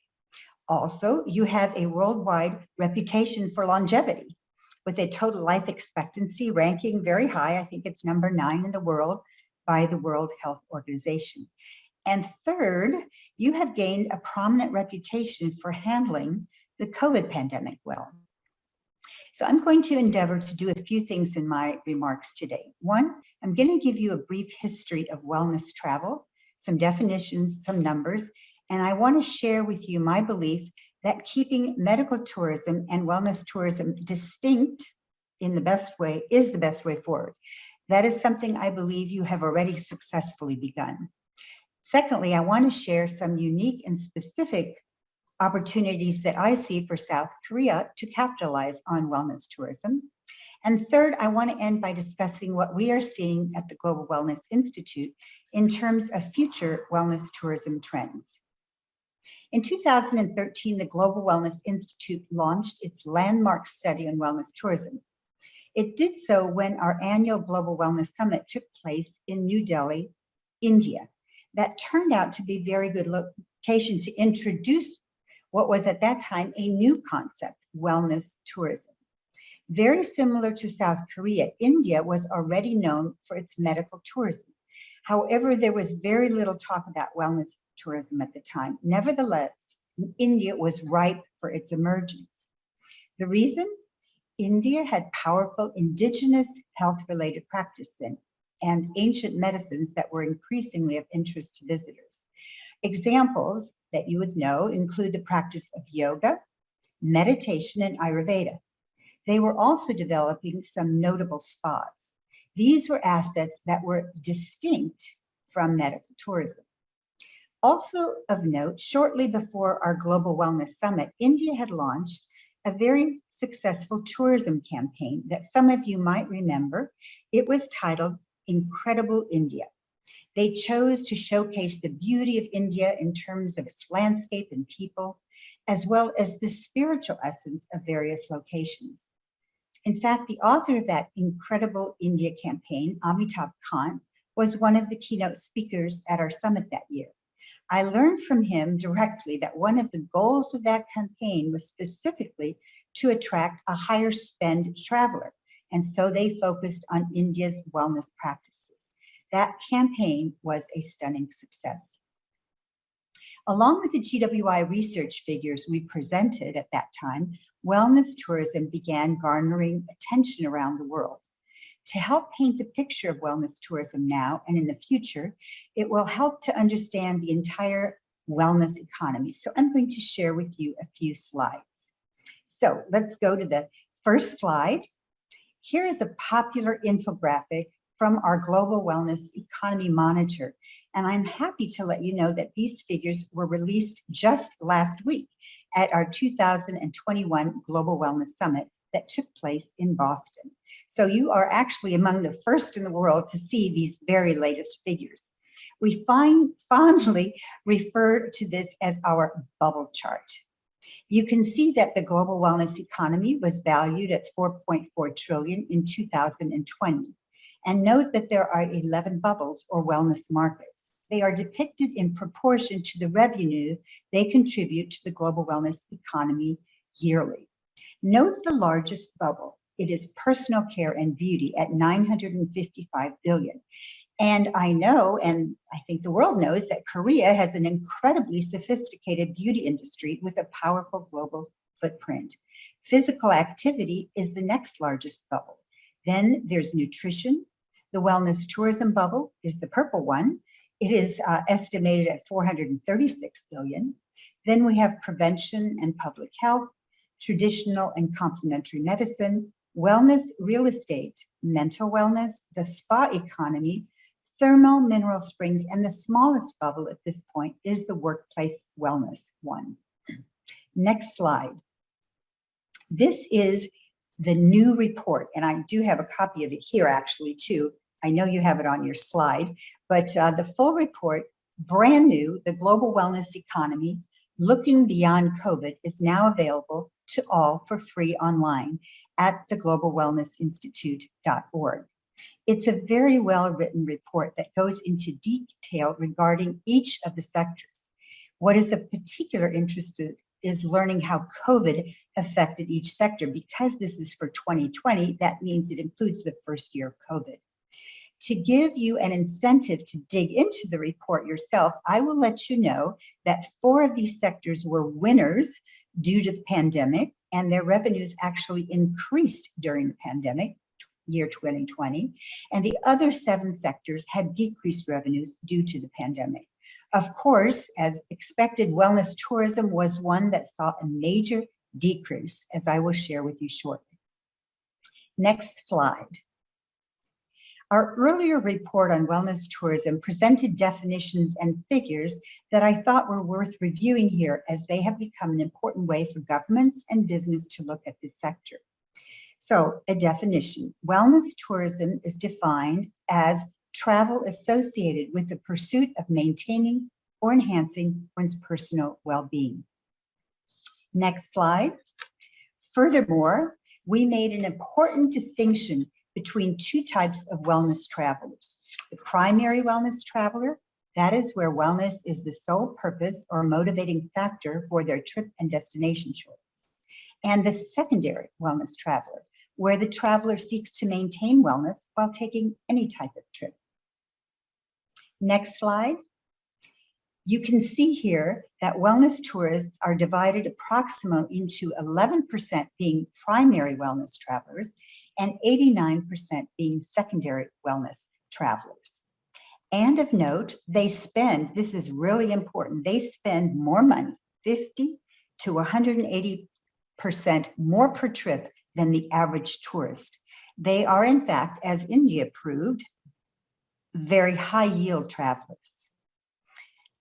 Also, you have a worldwide reputation for longevity, with a total life expectancy ranking very high. I think it's number 9 in the world by the World Health Organization. And third, you have gained a prominent reputation for handling the COVID pandemic well. So I'm going to endeavor to do a few things in my remarks today. One, I'm going to give you a brief history of wellness travel, some definitions, some numbers, and I want to share with you my belief that keeping medical tourism and wellness tourism distinct in the best way is the best way forward. That is something I believe you have already successfully begun. Secondly, I want to share some unique and specific opportunities that I see for South Korea to capitalize on wellness tourism. And third, I want to end by discussing what we are seeing at the Global Wellness Institute in terms of future wellness tourism trends. In 2013, the Global Wellness Institute launched its landmark study on wellness tourism. It did so when our annual Global Wellness Summit took place in New Delhi, India. That turned out to be a very good location to introduce what was at that time a new concept, wellness tourism. Very similar to South Korea, India was already known for its medical tourism. However, there was very little talk about wellness tourism at the time. Nevertheless, India was ripe for its emergence. The reason? India had powerful indigenous health-related practices and ancient medicines that were increasingly of interest to visitors. Examples that you would know include the practice of yoga, meditation, and Ayurveda. They were also developing some notable spas. These were assets that were distinct from medical tourism. Also of note, shortly before our Global Wellness Summit, India had launched a very successful tourism campaign that some of you might remember. It was titled Incredible India. They chose to showcase the beauty of India in terms of its landscape and people, as well as the spiritual essence of various locations. In fact, the author of that Incredible India campaign, Amitabh Kant, was one of the keynote speakers at our summit that year. I learned from him directly that one of the goals of that campaign was specifically to attract a higher spend traveler, and so they focused on India's wellness practices. That campaign was a stunning success. Along with the GWI research figures we presented at that time, wellness tourism began garnering attention around the world. To help paint a picture of wellness tourism now and in the future, it will help to understand the entire wellness economy. So I'm going to share with you a few slides. So let's go to the first slide. Here is a popular infographic from our Global Wellness Economy Monitor. And I'm happy to let you know that these figures were released just last week at our 2021 Global Wellness Summit that took place in Boston. So you are actually among the first in the world to see these very latest figures. We fondly refer to this as our bubble chart. You can see that the global wellness economy was valued at 4.4 trillion in 2020. And note that there are 11 bubbles or wellness markets. They are depicted in proportion to the revenue they contribute to the global wellness economy yearly. Note the largest bubble. It is personal care and beauty at 955 billion. And I know, and I think the world knows, that Korea has an incredibly sophisticated beauty industry with a powerful global footprint. Physical activity is the next largest bubble. Then there's nutrition. The wellness tourism bubble is the purple one. It is estimated at 436 billion. Then we have prevention and public health, traditional and complementary medicine, wellness, real estate, mental wellness, the spa economy, thermal mineral springs, and the smallest bubble at this point is the workplace wellness one. Next slide. This is the new report, and I do have a copy of it here actually too. I know you have it on your slide, but the full report, brand new, the Global Wellness Economy, Looking Beyond COVID, is now available to all for free online at theglobalwellnessinstitute.org. It's a very well-written report that goes into detail regarding each of the sectors. What is of particular interest is learning how COVID affected each sector. Because this is for 2020, that means it includes the first year of COVID. To give you an incentive to dig into the report yourself, I will let you know that 4 of these sectors were winners due to the pandemic, and their revenues actually increased during the pandemic, year 2020, and the other 7 sectors had decreased revenues due to the pandemic. Of course, as expected, wellness tourism was one that saw a major decrease, as I will share with you shortly. Next slide. Our earlier report on wellness tourism presented definitions and figures that I thought were worth reviewing here, as they have become an important way for governments and business to look at this sector. So, a definition: wellness tourism is defined as travel associated with the pursuit of maintaining or enhancing one's personal well-being. Next slide. Furthermore, we made an important distinction between two types of wellness travelers. The primary wellness traveler, that is where wellness is the sole purpose or motivating factor for their trip and destination choice. And the secondary wellness traveler, where the traveler seeks to maintain wellness while taking any type of trip. Next slide. You can see here that wellness tourists are divided approximately into 11% being primary wellness travelers and 89% being secondary wellness travelers. And of note, they spend, this is really important, they spend more money, 50 to 180% more per trip than the average tourist. They are, in fact, as India proved, very high yield travelers.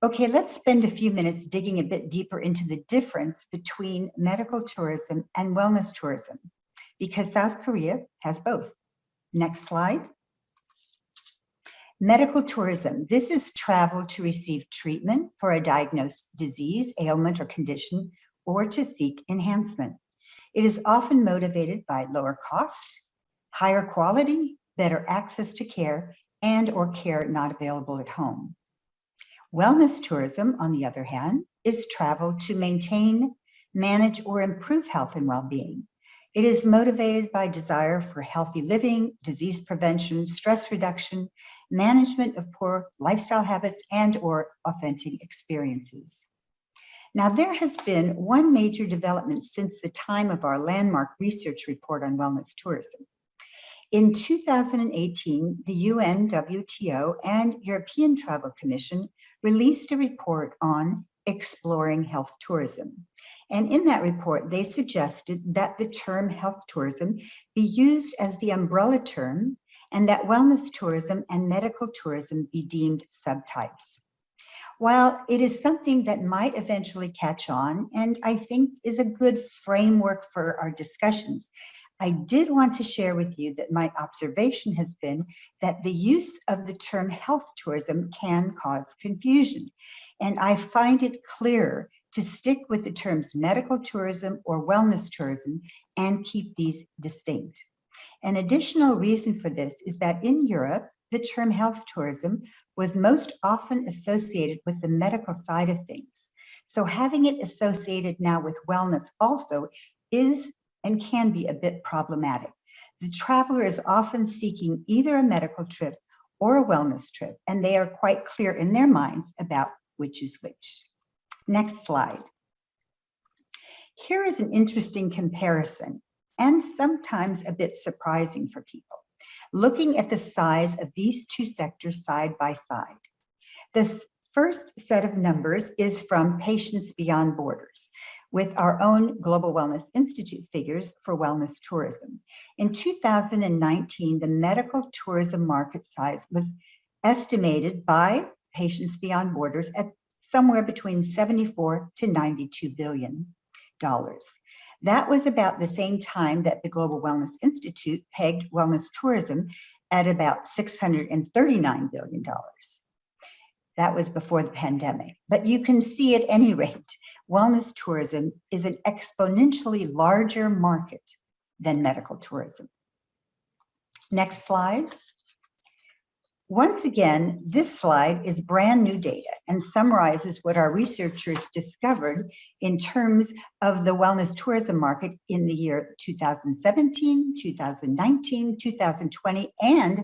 Okay, let's spend a few minutes digging a bit deeper into the difference between medical tourism and wellness tourism, because South Korea has both. Next slide. Medical tourism. This is travel to receive treatment for a diagnosed disease, ailment, or condition, or to seek enhancement. It is often motivated by lower costs, higher quality, better access to care, and or care not available at home. Wellness tourism, on the other hand, is travel to maintain, manage, or improve health and well-being. It is motivated by desire for healthy living, disease prevention, stress reduction, management of poor lifestyle habits, and or authentic experiences. Now, there has been one major development since the time of our landmark research report on wellness tourism. In 2018, the UN, WTO, and European Travel Commission released a report on exploring health tourism. And in that report, they suggested that the term health tourism be used as the umbrella term, and that wellness tourism and medical tourism be deemed subtypes. While it is something that might eventually catch on, and I think is a good framework for our discussions, I did want to share with you that my observation has been that the use of the term health tourism can cause confusion. And I find it clearer to stick with the terms medical tourism or wellness tourism and keep these distinct. An additional reason for this is that in Europe, the term health tourism was most often associated with the medical side of things. So having it associated now with wellness also is and can be a bit problematic. The traveler is often seeking either a medical trip or a wellness trip, and they are quite clear in their minds about which is which. Next slide. Here is an interesting comparison, and sometimes a bit surprising for people, looking at the size of these two sectors side by side. The first set of numbers is from Patients Beyond Borders, with our own Global Wellness Institute figures for wellness tourism. In 2019, the medical tourism market size was estimated by Patients Beyond Borders at somewhere between $74 to $92 billion. That was about the same time that the Global Wellness Institute pegged wellness tourism at about $639 billion. That was before the pandemic. But you can see at any rate, wellness tourism is an exponentially larger market than medical tourism. Next slide. Once again, this slide is brand new data and summarizes what our researchers discovered in terms of the wellness tourism market in the year 2017, 2019, 2020, and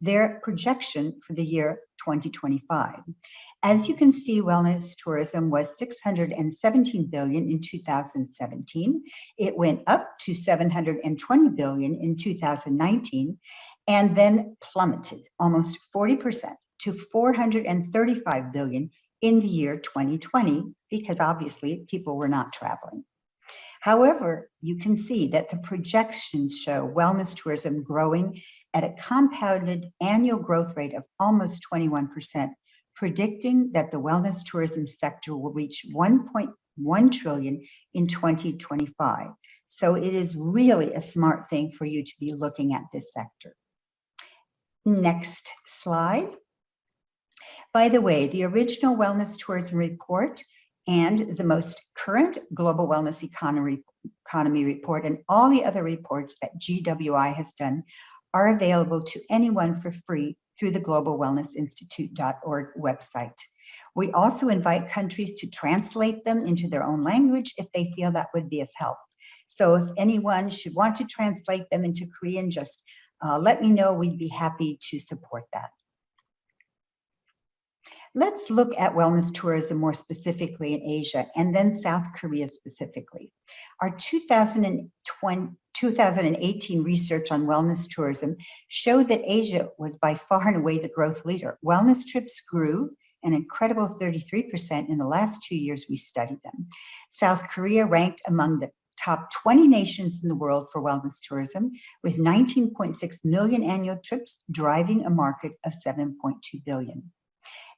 their projection for the year 2025. As you can see, wellness tourism was $617 billion in 2017. It went up to $720 billion in 2019, and then plummeted almost 40% to $435 billion in the year 2020, because obviously people were not traveling. However, you can see that the projections show wellness tourism growing at a compounded annual growth rate of almost 21%, predicting that the wellness tourism sector will reach 1.1 trillion in 2025. So it is really a smart thing for you to be looking at this sector. Next slide. By the way, the original Wellness Tourism Report and the most current Global Wellness Economy Report and all the other reports that GWI has done are available to anyone for free through the globalwellnessinstitute.org website. We also invite countries to translate them into their own language if they feel that would be of help. So if anyone should want to translate them into Korean, just let me know. We'd be happy to support that. Let's look at wellness tourism more specifically in Asia and then South Korea specifically. Our 2018 research on wellness tourism showed that Asia was by far and away the growth leader. Wellness trips grew an incredible 33% in the last 2 years we studied them. South Korea ranked among the top 20 nations in the world for wellness tourism, with 19.6 million annual trips driving a market of 7.2 billion.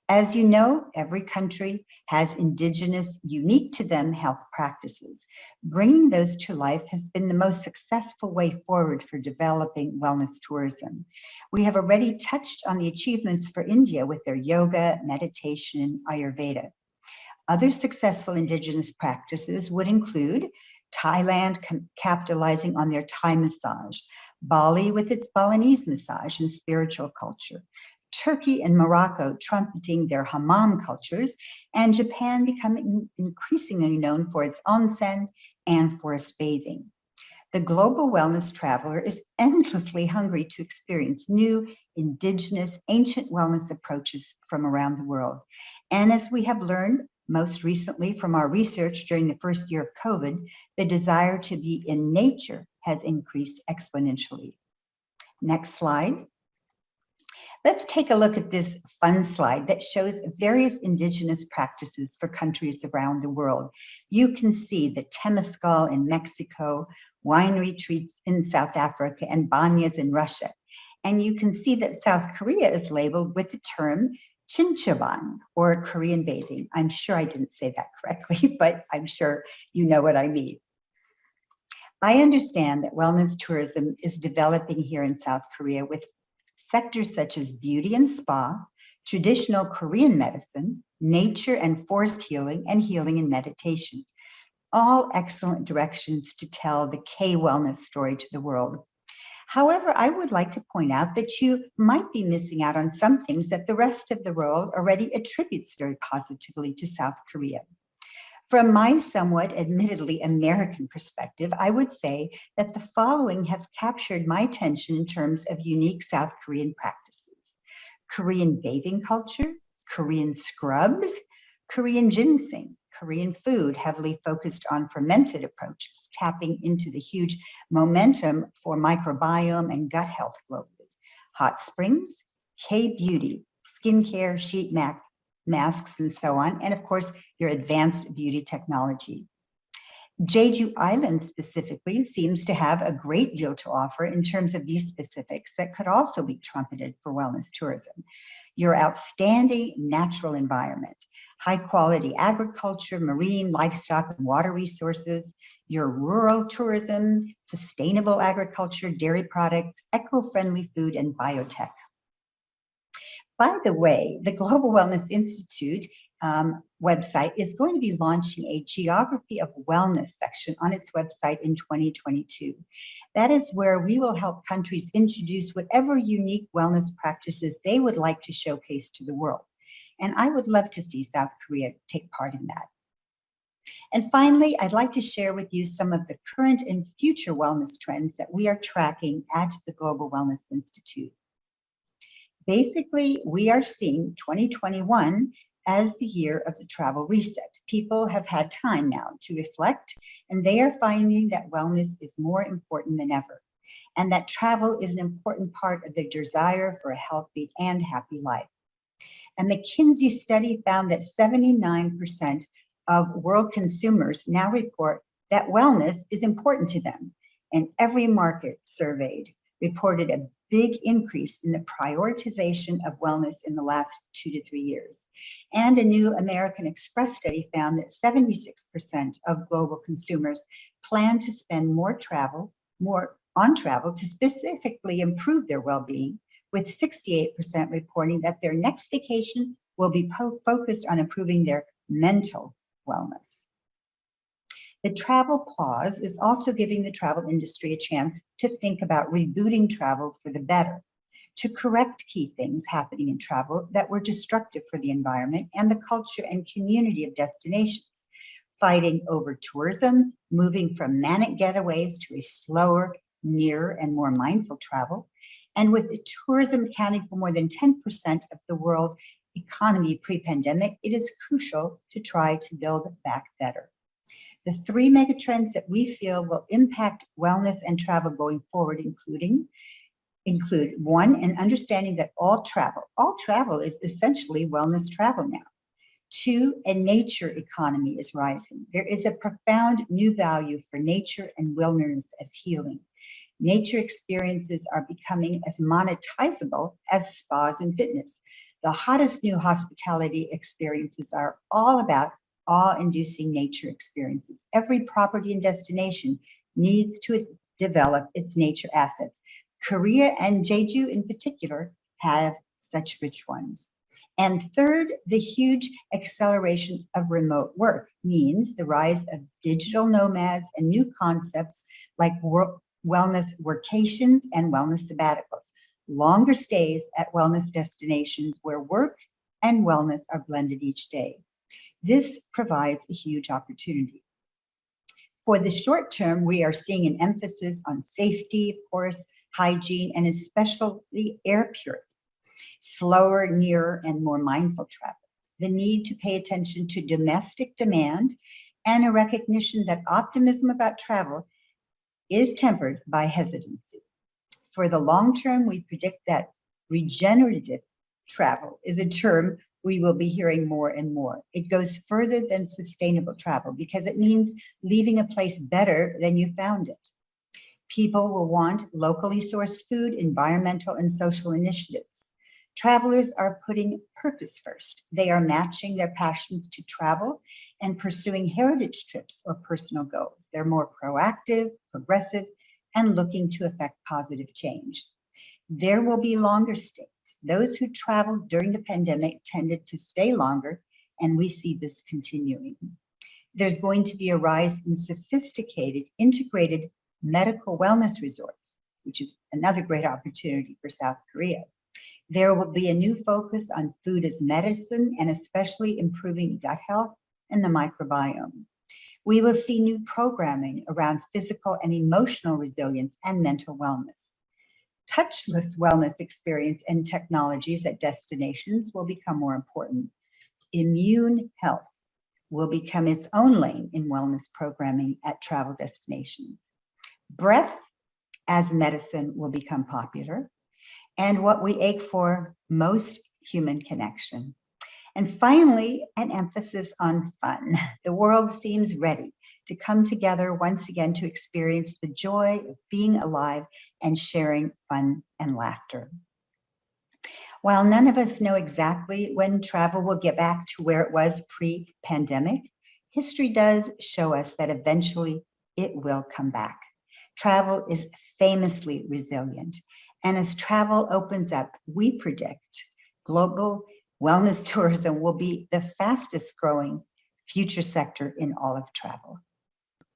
As you know, every country has indigenous, unique to them health practices. Bringing those to life has been the most successful way forward for developing wellness tourism. We have already touched on the achievements for India with their yoga, meditation, and Ayurveda. Other successful indigenous practices would include Thailand capitalizing on their Thai massage, Bali with its Balinese massage and spiritual culture, Turkey and Morocco trumpeting their hammam cultures, and Japan becoming increasingly known for its onsen and forest bathing. The global wellness traveler is endlessly hungry to experience new, indigenous, ancient wellness approaches from around the world. And as we have learned most recently from our research during the first year of COVID, the desire to be in nature has increased exponentially. Next slide. Let's take a look at this fun slide that shows various indigenous practices for countries around the world. You can see the Temescal in Mexico, wine retreats in South Africa, and banyas in Russia. And you can see that South Korea is labeled with the term Chinchaban, or Korean bathing. I'm sure I didn't say that correctly, but I'm sure you know what I mean. I understand that wellness tourism is developing here in South Korea with sectors such as beauty and spa, traditional Korean medicine, nature and forest healing, and healing and meditation. All excellent directions to tell the K-wellness story to the world. However, I would like to point out that you might be missing out on some things that the rest of the world already attributes very positively to South Korea. From my somewhat admittedly American perspective, I would say that the following have captured my attention in terms of unique South Korean practices: Korean bathing culture, Korean scrubs, Korean ginseng, Korean food heavily focused on fermented approaches, tapping into the huge momentum for microbiome and gut health globally, hot springs, K-beauty, skincare, sheet masks, and so on, and of course, your advanced beauty technology. Jeju Island specifically seems to have a great deal to offer in terms of these specifics that could also be trumpeted for wellness tourism. Your outstanding natural environment, high quality agriculture, marine, livestock, and water resources, your rural tourism, sustainable agriculture, dairy products, eco-friendly food, and biotech. By the way, the Global Wellness Institute website is going to be launching a Geography of Wellness section on its website in 2022. That is where we will help countries introduce whatever unique wellness practices they would like to showcase to the world. And I would love to see South Korea take part in that. And finally, I'd like to share with you some of the current and future wellness trends that we are tracking at the Global Wellness Institute. Basically, we are seeing 2021 as the year of the travel reset. People have had time now to reflect, and they are finding that wellness is more important than ever, and that travel is an important part of their desire for a healthy and happy life. A McKinsey study found that 79% of world consumers now report that wellness is important to them, and every market surveyed reported a big increase in the prioritization of wellness in the last 2 to 3 years. And a new American Express study found that 76% of global consumers plan to spend more on travel to specifically improve their well-being, with 68% reporting that their next vacation will be focused on improving their mental wellness. The travel pause is also giving the travel industry a chance to think about rebooting travel for the better, to correct key things happening in travel that were destructive for the environment and the culture and community of destinations, fighting over tourism, moving from manic getaways to a slower, nearer, and more mindful travel. And with the tourism accounting for more than 10% of the world economy pre-pandemic, it is crucial to try to build back better. The 3 megatrends that we feel will impact wellness and travel going forward include 1, an understanding that all travel is essentially wellness travel now. 2, a nature economy is rising. There is a profound new value for nature and wilderness as healing. Nature experiences are becoming as monetizable as spas and fitness. The hottest new hospitality experiences are all about awe-inducing nature experiences. Every property and destination needs to develop its nature assets. Korea and Jeju in particular have such rich ones. And third, the huge acceleration of remote work means the rise of digital nomads and new concepts like wellness workations and wellness sabbaticals, longer stays at wellness destinations where work and wellness are blended each day. This provides a huge opportunity. For the short term, we are seeing an emphasis on safety, of course, hygiene, and especially air purity, slower, nearer, and more mindful travel, the need to pay attention to domestic demand, and a recognition that optimism about travel is tempered by hesitancy. For the long term, we predict that regenerative travel is a term we will be hearing more and more. It goes further than sustainable travel because it means leaving a place better than you found it. People will want locally sourced food, environmental and social initiatives. Travelers are putting purpose first. They are matching their passions to travel and pursuing heritage trips or personal goals. They're more proactive, progressive, and looking to affect positive change. There will be longer stays. Those who traveled during the pandemic tended to stay longer, and we see this continuing. There's going to be a rise in sophisticated, integrated medical wellness resorts, which is another great opportunity for South Korea. There will be a new focus on food as medicine and especially improving gut health and the microbiome. We will see new programming around physical and emotional resilience and mental wellness. Touchless wellness experience and technologies at destinations will become more important. Immune health will become its own lane in wellness programming at travel destinations. Breath as medicine will become popular, and what we ache for most, human connection. And finally, an emphasis on fun. The world seems ready to come together once again to experience the joy of being alive and sharing fun and laughter. While none of us know exactly when travel will get back to where it was pre-pandemic, history does show us that eventually it will come back. Travel is famously resilient. And as travel opens up, we predict global wellness tourism will be the fastest growing future sector in all of travel.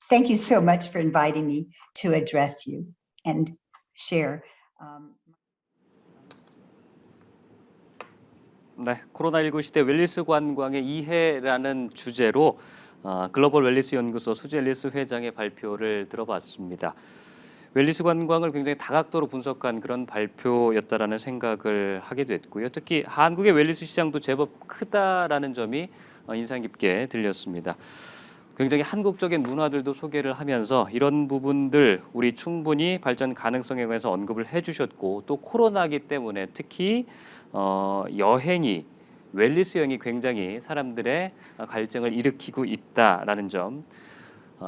Thank you so much for inviting me to address you and share. 네, 코로나19 시대 웰니스 관광의 이해라는 주제로 글로벌 웰니스 연구소 수지 앨리스 회장의 발표를 들어봤습니다. 웰니스 관광을 굉장히 다각도로 분석한 그런 발표였다라는 생각을 하게 됐고요. 특히 한국의 웰니스 시장도 제법 크다라는 점이 인상 깊게 들렸습니다. 굉장히 한국적인 문화들도 소개를 하면서 이런 부분들 우리 충분히 발전 가능성에 관해서 언급을 해주셨고 또 코로나기 때문에 특히 여행이 웰니스 여행이 굉장히 사람들의 갈증을 일으키고 있다라는 점,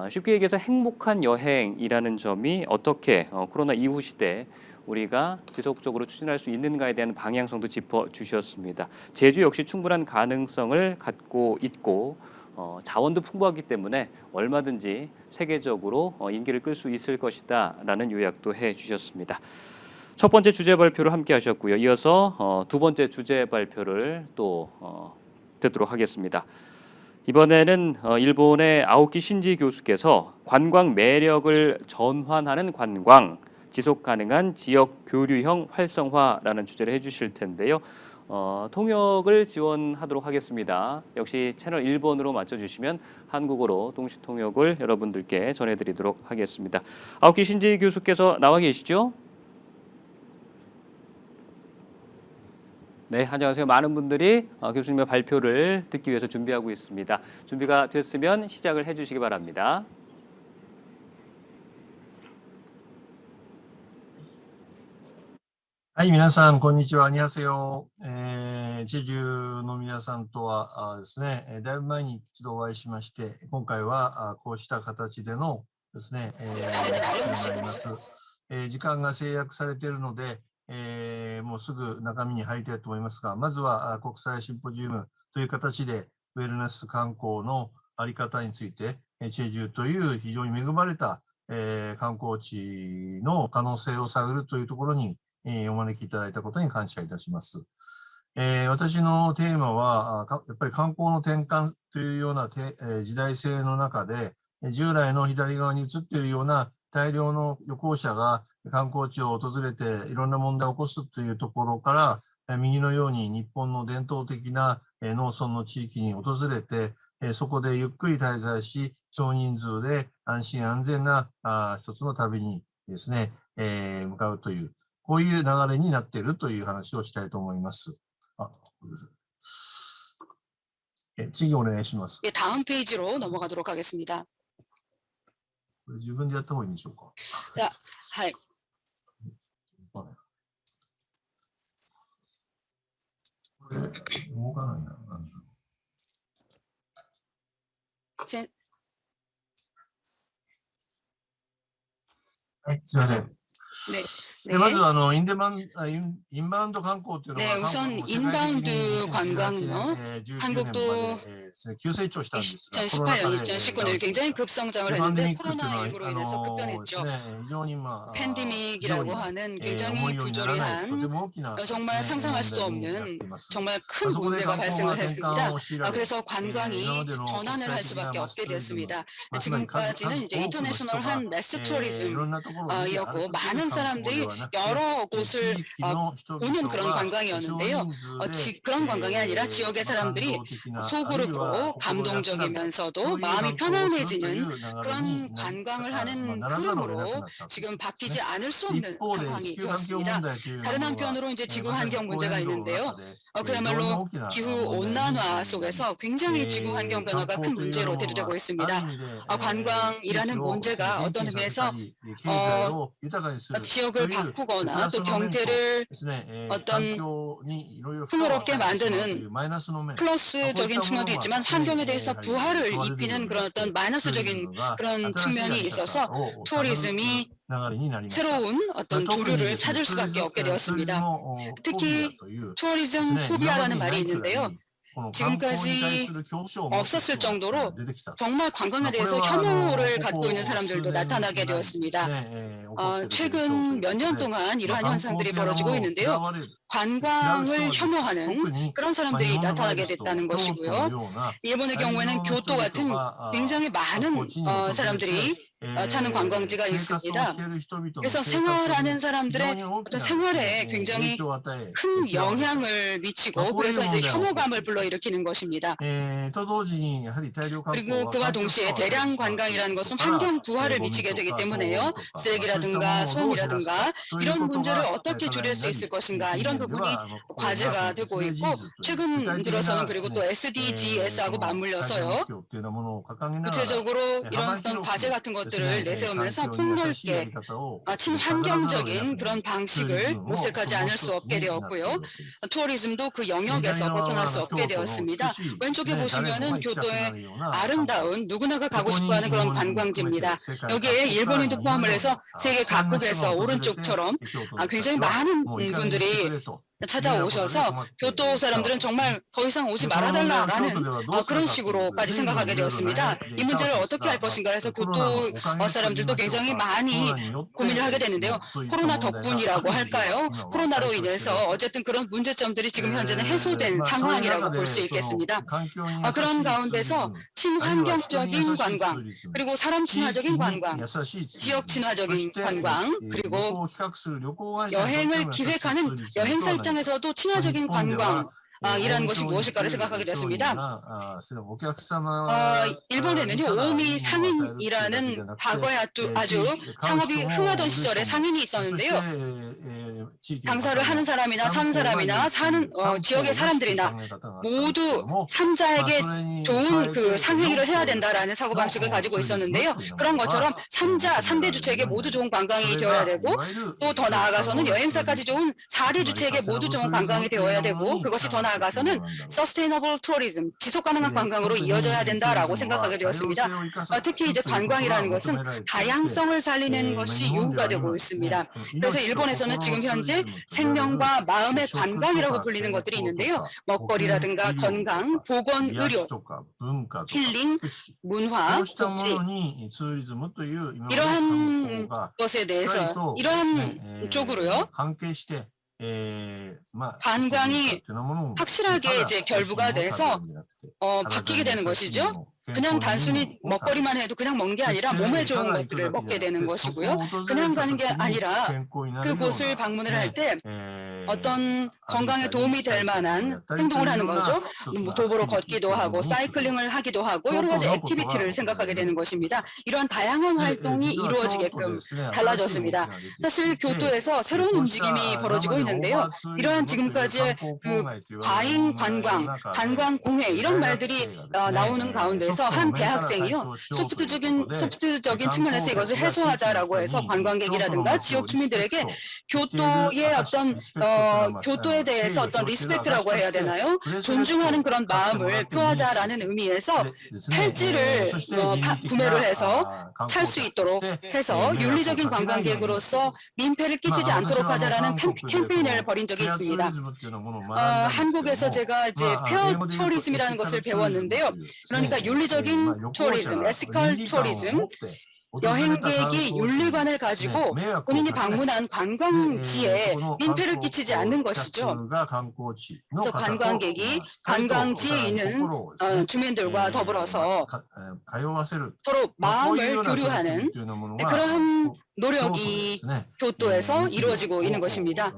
쉽게 얘기해서 행복한 여행이라는 점이 어떻게 코로나 이후 시대 우리가 지속적으로 추진할 수 있는가에 대한 방향성도 짚어주셨습니다. 제주 역시 충분한 가능성을 갖고 있고 자원도 풍부하기 때문에 얼마든지 세계적으로 인기를 끌 수 있을 것이다라는 요약도 해주셨습니다. 첫 번째 주제 발표를 함께 하셨고요. 이어서 두 번째 주제 발표를 또 듣도록 하겠습니다. 이번에는 일본의 아오키 신지 교수께서 관광 매력을 전환하는 관광, 지속 가능한 지역 교류형 활성화라는 주제를 해주실 텐데요. 통역을 지원하도록 하겠습니다. 역시 채널 1번으로 맞춰주시면 한국어로 동시 통역을 여러분들께 전해드리도록 하겠습니다. 아오키 신지 교수께서 나와 계시죠? 네, 안녕하세요. 많은 분들이 교수님의 발표를 듣기 위해서 준비하고 있습니다. 준비가 됐으면 시작을 해주시기 바랍니다. はい、皆さん、こんにちは。アニハセヨ。チェジュの皆さんとはですね、だいぶ前に一度お会いしまして、今回はこうした形でのですね、発表になります。時間が制約されているので、もうすぐ中身に入りたいと思いますが、まずは国際シンポジウムという形で、ウェルネス観光のあり方について、チェジュという非常に恵まれた観光地の可能性を探るというところに、お招きいただいたことに感謝いたします。私のテーマは、やっぱり観光の転換というような時代性の中で、従来の左側に映っているような大量の旅行者が観光地を訪れていろんな問題を起こすというところから、右のように日本の伝統的な農村の地域に訪れて、そこでゆっくり滞在し、少人数で安心安全な一つの旅にですね、向かうという、こういう流れになっているという話をしたいと思います。次お願いします。 다음 페이지로 넘어가도록 하겠습니다. これ自分でやった方がいいんでしょうか。はい。これ動かないな。はい、すみません。 네. 먼저 인바운드 관광 네, 우선 인바운드 관광요. 한국도 2018년, 2019년 굉장히 급성장을 했는데 코로나19로 인해서 급변했죠. 팬데믹이라고 하는 굉장히 부조리한 정말 상상할 수도 없는 정말 큰 문제가 발생을 했습니다. 그래서 관광이 전환을 할 수밖에 없게 되었습니다. 지금까지는 이제 인터내셔널한 매스 투어리즘이었고 많은 사람들이 여러 곳을 오는 그런 관광이었는데요. 그런 관광이 아니라 지역의 사람들이 소그룹으로 감동적이면서도 마음이 편안해지는 그런 관광을 하는 흐름으로 지금 바뀌지 않을 수 없는 상황이 되었습니다. 다른 한편으로 이제 지구 환경 문제가 있는데요. 그야말로 기후 온난화 속에서 굉장히 지구 환경 변화가 큰 문제로 대두되고 있습니다. 관광이라는 문제가 어떤 의미에서 지역을 바꾸거나 또 경제를 어떤 풍요롭게 만드는 플러스적인 측면도 있지만 환경에 대해서 부하를 입히는 그런 어떤 마이너스적인 그런 측면이 있어서 투어리즘이 새로운 어떤 조류를 찾을 수밖에 없게 되었습니다. 특히 투어리즘 포비아라는 말이 있는데요. 지금까지 없었을 정도로 정말 관광에 대해서 혐오를 갖고 있는 사람들도 나타나게 되었습니다. 최근 몇 년 동안 이러한 현상들이 벌어지고 있는데요. 관광을 혐오하는 그런 사람들이 나타나게 됐다는 것이고요. 일본의 경우에는 교토 같은 굉장히 많은 사람들이 찾는 관광지가 있습니다. 그래서 생활하는 사람들의 어떤 생활에 굉장히 큰 영향을 미치고 그래서 이제 혐오감을 불러일으키는 것입니다. 그리고 그와 동시에 대량 관광이라는 것은 환경 부하를 미치게 되기 때문에요. 쓰레기라든가 소음이라든가 이런 문제를 어떻게 줄일 수 있을 것인가 이런 부분이 과제가 되고 있고 최근 들어서는 그리고 또 SDGs하고 맞물려서요. 구체적으로 이런 어떤 과제 같은 것들을 내세우면서 폭넓게 친환경적인 그런 방식을 모색하지 않을 수 없게 되었고요. 투어리즘도 그 영역에서 벗어날 수 없게 되었습니다. 왼쪽에 보시면은 교토의 아름다운 누구나가 가고 싶어하는 그런 관광지입니다. 여기에 일본인도 포함을 해서 세계 각국에서 오른쪽처럼 굉장히 많은 분들이 찾아오셔서 교토 사람들은 정말 더 이상 오지 말아달라라는 그런 식으로까지 생각하게 되었습니다. 이 문제를 어떻게 할 것인가 해서 교토 사람들도 굉장히 많이 고민을 하게 되는데요. 코로나 덕분이라고 할까요? 코로나로 인해서 어쨌든 그런 문제점들이 지금 현재는 해소된 상황이라고 볼 수 있겠습니다. 그런 가운데서 친환경적인 관광, 그리고 사람 친화적인 관광, 지역 친화적인 관광, 그리고 여행을 기획하는 여행사 입장에서도 친화적인 관광 이라는 것이 무엇일까를 생각하게 되었습니다. 일본에는요, 오미 상인이라는 과거에 아주 상업이 흥하던 시절에 상인이 있었는데요. 장사를 하는 사람이나 사는 사람이나 사는 지역의 사람들이나 모두 삼자에게 좋은 그 상행위를 해야 된다라는 사고방식을 가지고 있었는데요. 그런 것처럼 삼대 주체에게 모두 좋은 관광이 되어야 되고 또 더 나아가서는 여행사까지 좋은 4대 주체에게 모두 좋은 관광이 되어야 되고 그것이 더 나아가서는 서스테이너블 투어리즘, 지속 가능한 관광으로 이어져야 된다라고 생각하게 되었습니다. 특히 이제 관광이라는 것은 다양성을 살리는 것이 요구가 되고 있습니다. 그래서 일본에서는 지금 현재 생명과 마음의 관광이라고 불리는 것들이 있는데요. 먹거리라든가 건강, 보건, 의료, 힐링, 문화, 복지 이러한 것에 대해서 이러한 쪽으로요. 관광이 확실하게 이제 결부가 돼서 바뀌게 되는 것이죠. 그냥 단순히 먹거리만 해도 그냥 먹는 게 아니라 몸에 좋은 것들을 먹게 되는 것이고요. 그냥 가는 게 아니라 그곳을 방문을 할 때 어떤 건강에 도움이 될 만한 행동을 하는 거죠. 도보로 걷기도 하고 사이클링을 하기도 하고 여러 가지 액티비티를 생각하게 되는 것입니다. 이런 다양한 활동이 이루어지게끔 달라졌습니다. 사실 교토에서 새로운 움직임이 벌어지고 있는데요. 이러한 지금까지의 그 과잉 관광, 관광 공회 이런 말들이 나오는 가운데서 한 대학생이요. 소프트적인 측면에서 이것을 해소하자라고 해서 관광객이라든가 지역 주민들에게 교토의 어떤 교토에 대해서 어떤 리스펙트라고 해야 되나요? 존중하는 그런 마음을 표하자라는 의미에서 팔찌를 구매를 해서 찰 수 있도록 해서 윤리적인 관광객으로서 민폐를 끼치지 않도록 하자라는 캠페인을 벌인 적이 있습니다. 한국에서 제가 이제 페어 투어리즘이라는 것을 배웠는데요. 그러니까 윤리적인 투어리즘, 에시컬 투어리즘, 여행객이 윤리관을 가지고 본인이 방문한 관광지에 민폐를 끼치지 않는 것이죠. 그래서 관광객이 관광지에 있는 주민들과 더불어서 서로 마음을 교류하는 그러한 노력이 교토에서 이루어지고 있는 것입니다.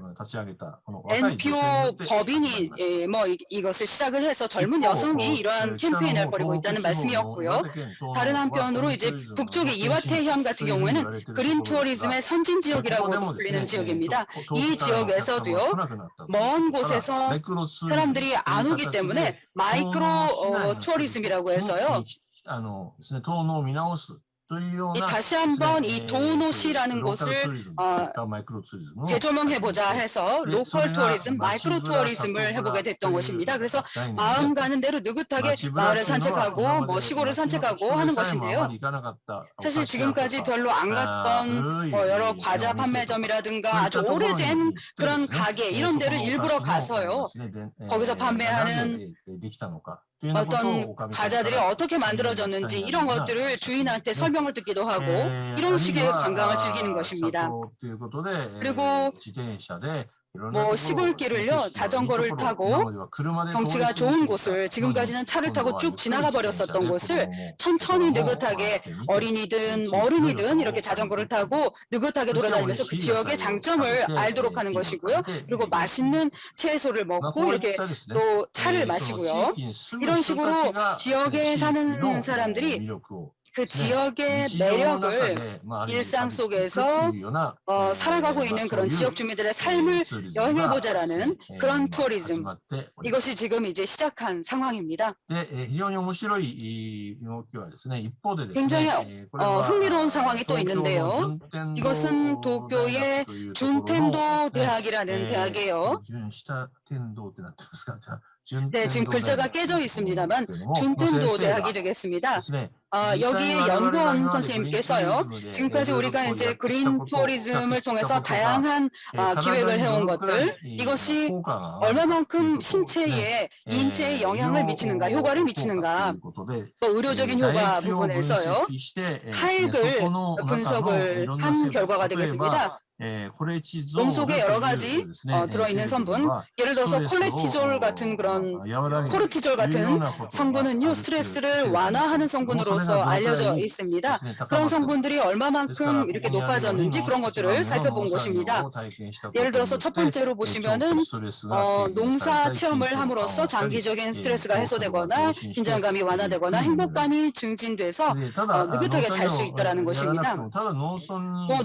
NPO 법인이 이것을 시작을 해서 젊은 여성이 이러한 캠페인을 벌이고 있다는 말씀이었고요. 다른 한편으로 이제 북쪽의 이와테현 같은 경우에는 그린 투어리즘의 선진 지역이라고 불리는 지역입니다. 이 지역에서도요, 먼 곳에서 사람들이 안 오기 때문에 마이크로 투어리즘이라고 해서요. 다시 한번 이 도노시라는 곳을 재조명해보자 해서 로컬 투어리즘, 마이크로 투어리즘을 해보게 됐던 것입니다. 그래서 마음 가는 대로 느긋하게 마을을 산책하고 시골을 산책하고 하는 것인데요. 사실 지금까지 별로 안 갔던 여러 과자 판매점이라든가 아주 오래된 그런 가게 이런 데를 일부러 가서요. 거기서 판매하는 어떤 과자들이 어떻게 만들어졌는지 이런 것들을 주인한테 설명을 듣기도 하고 이런 식의 관광을 즐기는 것입니다. 그리고 시골길을요, 자전거를 타고 경치가 좋은 곳을 지금까지는 차를 타고 쭉 지나가 버렸었던 곳을 천천히 느긋하게 어린이든 어른이든 이렇게 자전거를 타고 느긋하게 돌아다니면서 그 지역의 장점을 알도록 하는 것이고요. 그리고 맛있는 채소를 먹고 이렇게 또 차를 마시고요. 이런 식으로 지역에 사는 사람들이 그 지역의 매력을 일상 속에서 살아가고 있는 그런 지역 주민들의 삶을 여행해보자라는 그런 투어리즘, 이것이 지금 이제 시작한 상황입니다. 굉장히 흥미로운 상황이 또 있는데요. 이것은 도쿄의 준텐도 대학이라는 대학이에요. 네, 지금 글자가 깨져 있습니다만 준텐도 대학이 되겠습니다. 여기에 연구원 선생님께서요. 지금까지 우리가 이제 그린 투어리즘을 통해서 다양한 기획을 해온 것들, 이것이 얼마만큼 신체에 인체에 영향을 미치는가, 효과를 미치는가, 또 의료적인 효과 부분에서요. 타액을 분석을 한 결과가 되겠습니다. 몸 속에 여러 가지 들어있는 성분, 예를 들어서 콜레티졸 같은 그런 코르티졸 같은 성분은요, 스트레스를 완화하는 성분으로서 알려져 있습니다. 그런 성분들이 얼마만큼 이렇게 높아졌는지 그런 것들을 살펴본 것입니다. 예를 들어서 첫 번째로 보시면은 농사 체험을 함으로써 장기적인 스트레스가 해소되거나 긴장감이 완화되거나 행복감이 증진돼서 느긋하게 잘 수 있다는 것입니다.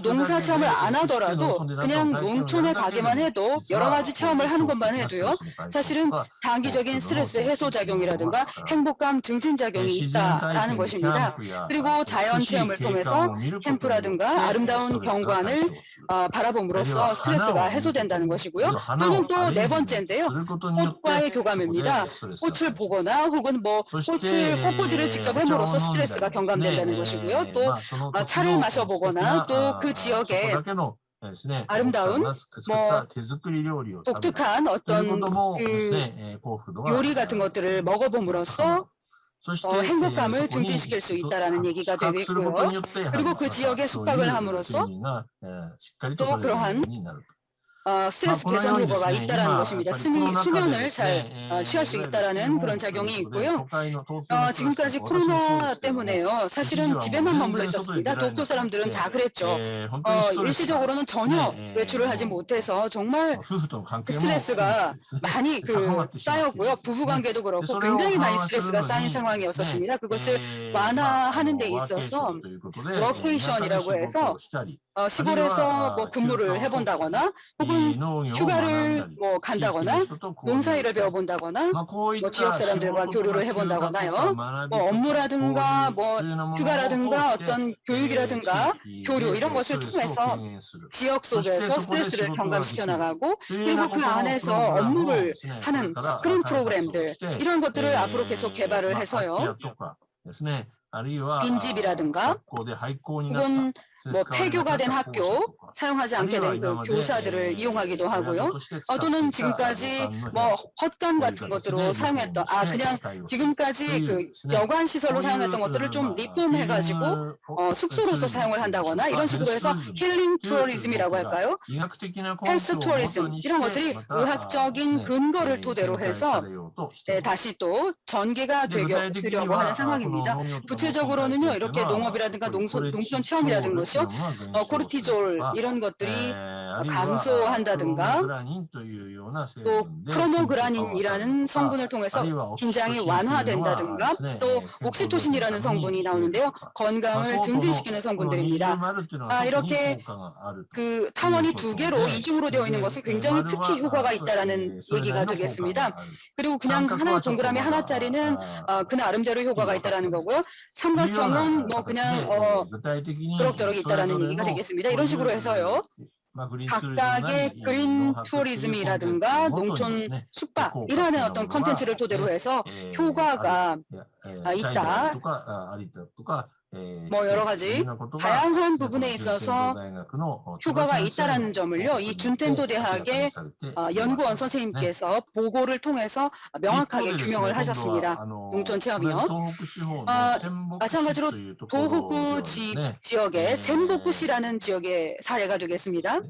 농사 체험을 안 하더라도 그냥 농촌에 가기만 해도 여러 가지 체험을 하는 것만 해도요, 사실은 장기적인 스트레스 해소 작용이라든가 행복감 증진 작용이 있다라는 것입니다. 그리고 자연 체험을 통해서 캠프라든가 아름다운 경관을 바라봄으로써 스트레스가 해소된다는 것이고요. 또는 또 네 번째인데요, 꽃과의 교감입니다. 꽃을 보거나 혹은 꽃꽂이를 직접 해봄으로써 스트레스가 경감된다는 것이고요. 또 차를 마셔보거나 또 그 지역에 아름다운 독특한 어떤 요리 같은 것들을 먹어봄으로써 행복감을 증진시킬 수 있다는 얘기가 되고 있고요. 그리고 그 지역에 숙박을 함으로써 또 그러한 스트레스 개선 효과가 있다는 것입니다. 수면을 잘 취할 수 있다는 그런 작용이 있고요. 지금까지 코로나 때문에요. 사실은 집에만 머물러 있었습니다. 도쿄 사람들은 다 그랬죠. 일시적으로는 전혀 외출을 하지 못해서 정말 스트레스가 많이 쌓였고요. 부부관계도 그렇고 굉장히 많이 스트레스가 쌓인 상황이었었습니다. 그것을 완화하는 데 있어서 워케이션이라고 해서 시골에서 근무를 해본다거나 혹은 휴가를 간다거나 농사일을 배워본다거나 지역 사람들과 교류를 해본다거나요. 업무라든가 휴가라든가 어떤 교육이라든가 교류 이런 것을 통해서 지역 속에서 스트레스를 경감시켜 나가고 그리고 그 안에서 업무를 하는 그런 프로그램들 이런 것들을 앞으로 계속 개발을 해서요. 빈집이라든가 혹은 폐교가 된 학교 사용하지 않게 된 그 교사들을 이용하기도 하고요. 또는 지금까지 헛간 같은 것으로 사용했던 그냥 지금까지 그 여관 시설로 사용했던 것들을 좀 리폼해가지고 숙소로서 사용을 한다거나 이런 식으로 해서 힐링 투어리즘이라고 할까요? 헬스 투어리즘 이런 것들이 의학적인 근거를 토대로 해서 다시 또 전개가 되려고 하는 상황입니다. 구체적으로는요, 이렇게 농업이라든가 농촌 체험이라든가 코르티졸 이런 것들이 감소한다든가 또 크로모그라닌이라는 성분을 통해서 긴장이 완화된다든가 또 옥시토신이라는 성분이 나오는데요. 건강을 증진시키는 성분들입니다. 이렇게 그 타원이 두 개로 이중으로 되어 있는 것은 굉장히 특히 효과가 있다라는 얘기가 되겠습니다. 그리고 그냥 하나 동그라미 하나짜리는 그 나름대로 효과가 있다라는 거고요. 삼각형은 그냥 그럭저럭 있다라는 얘기가 되겠습니다. 이런 식으로 해서요. 각각의 그린 투어리즘이라든가 농촌 숙박 이러한 어떤 컨텐츠를 토대로 해서 효과가 있다. 여러 가지 다양한 부분에 있어서 효과가 있다라는 점을요. 이 준텐도 대학의 연구원 선생님께서 보고를 통해서 명확하게 규명을 하셨습니다. 농촌 체험이요. 마찬가지로 도호구 지역의 센보쿠시라는 지역의 사례가 되겠습니다.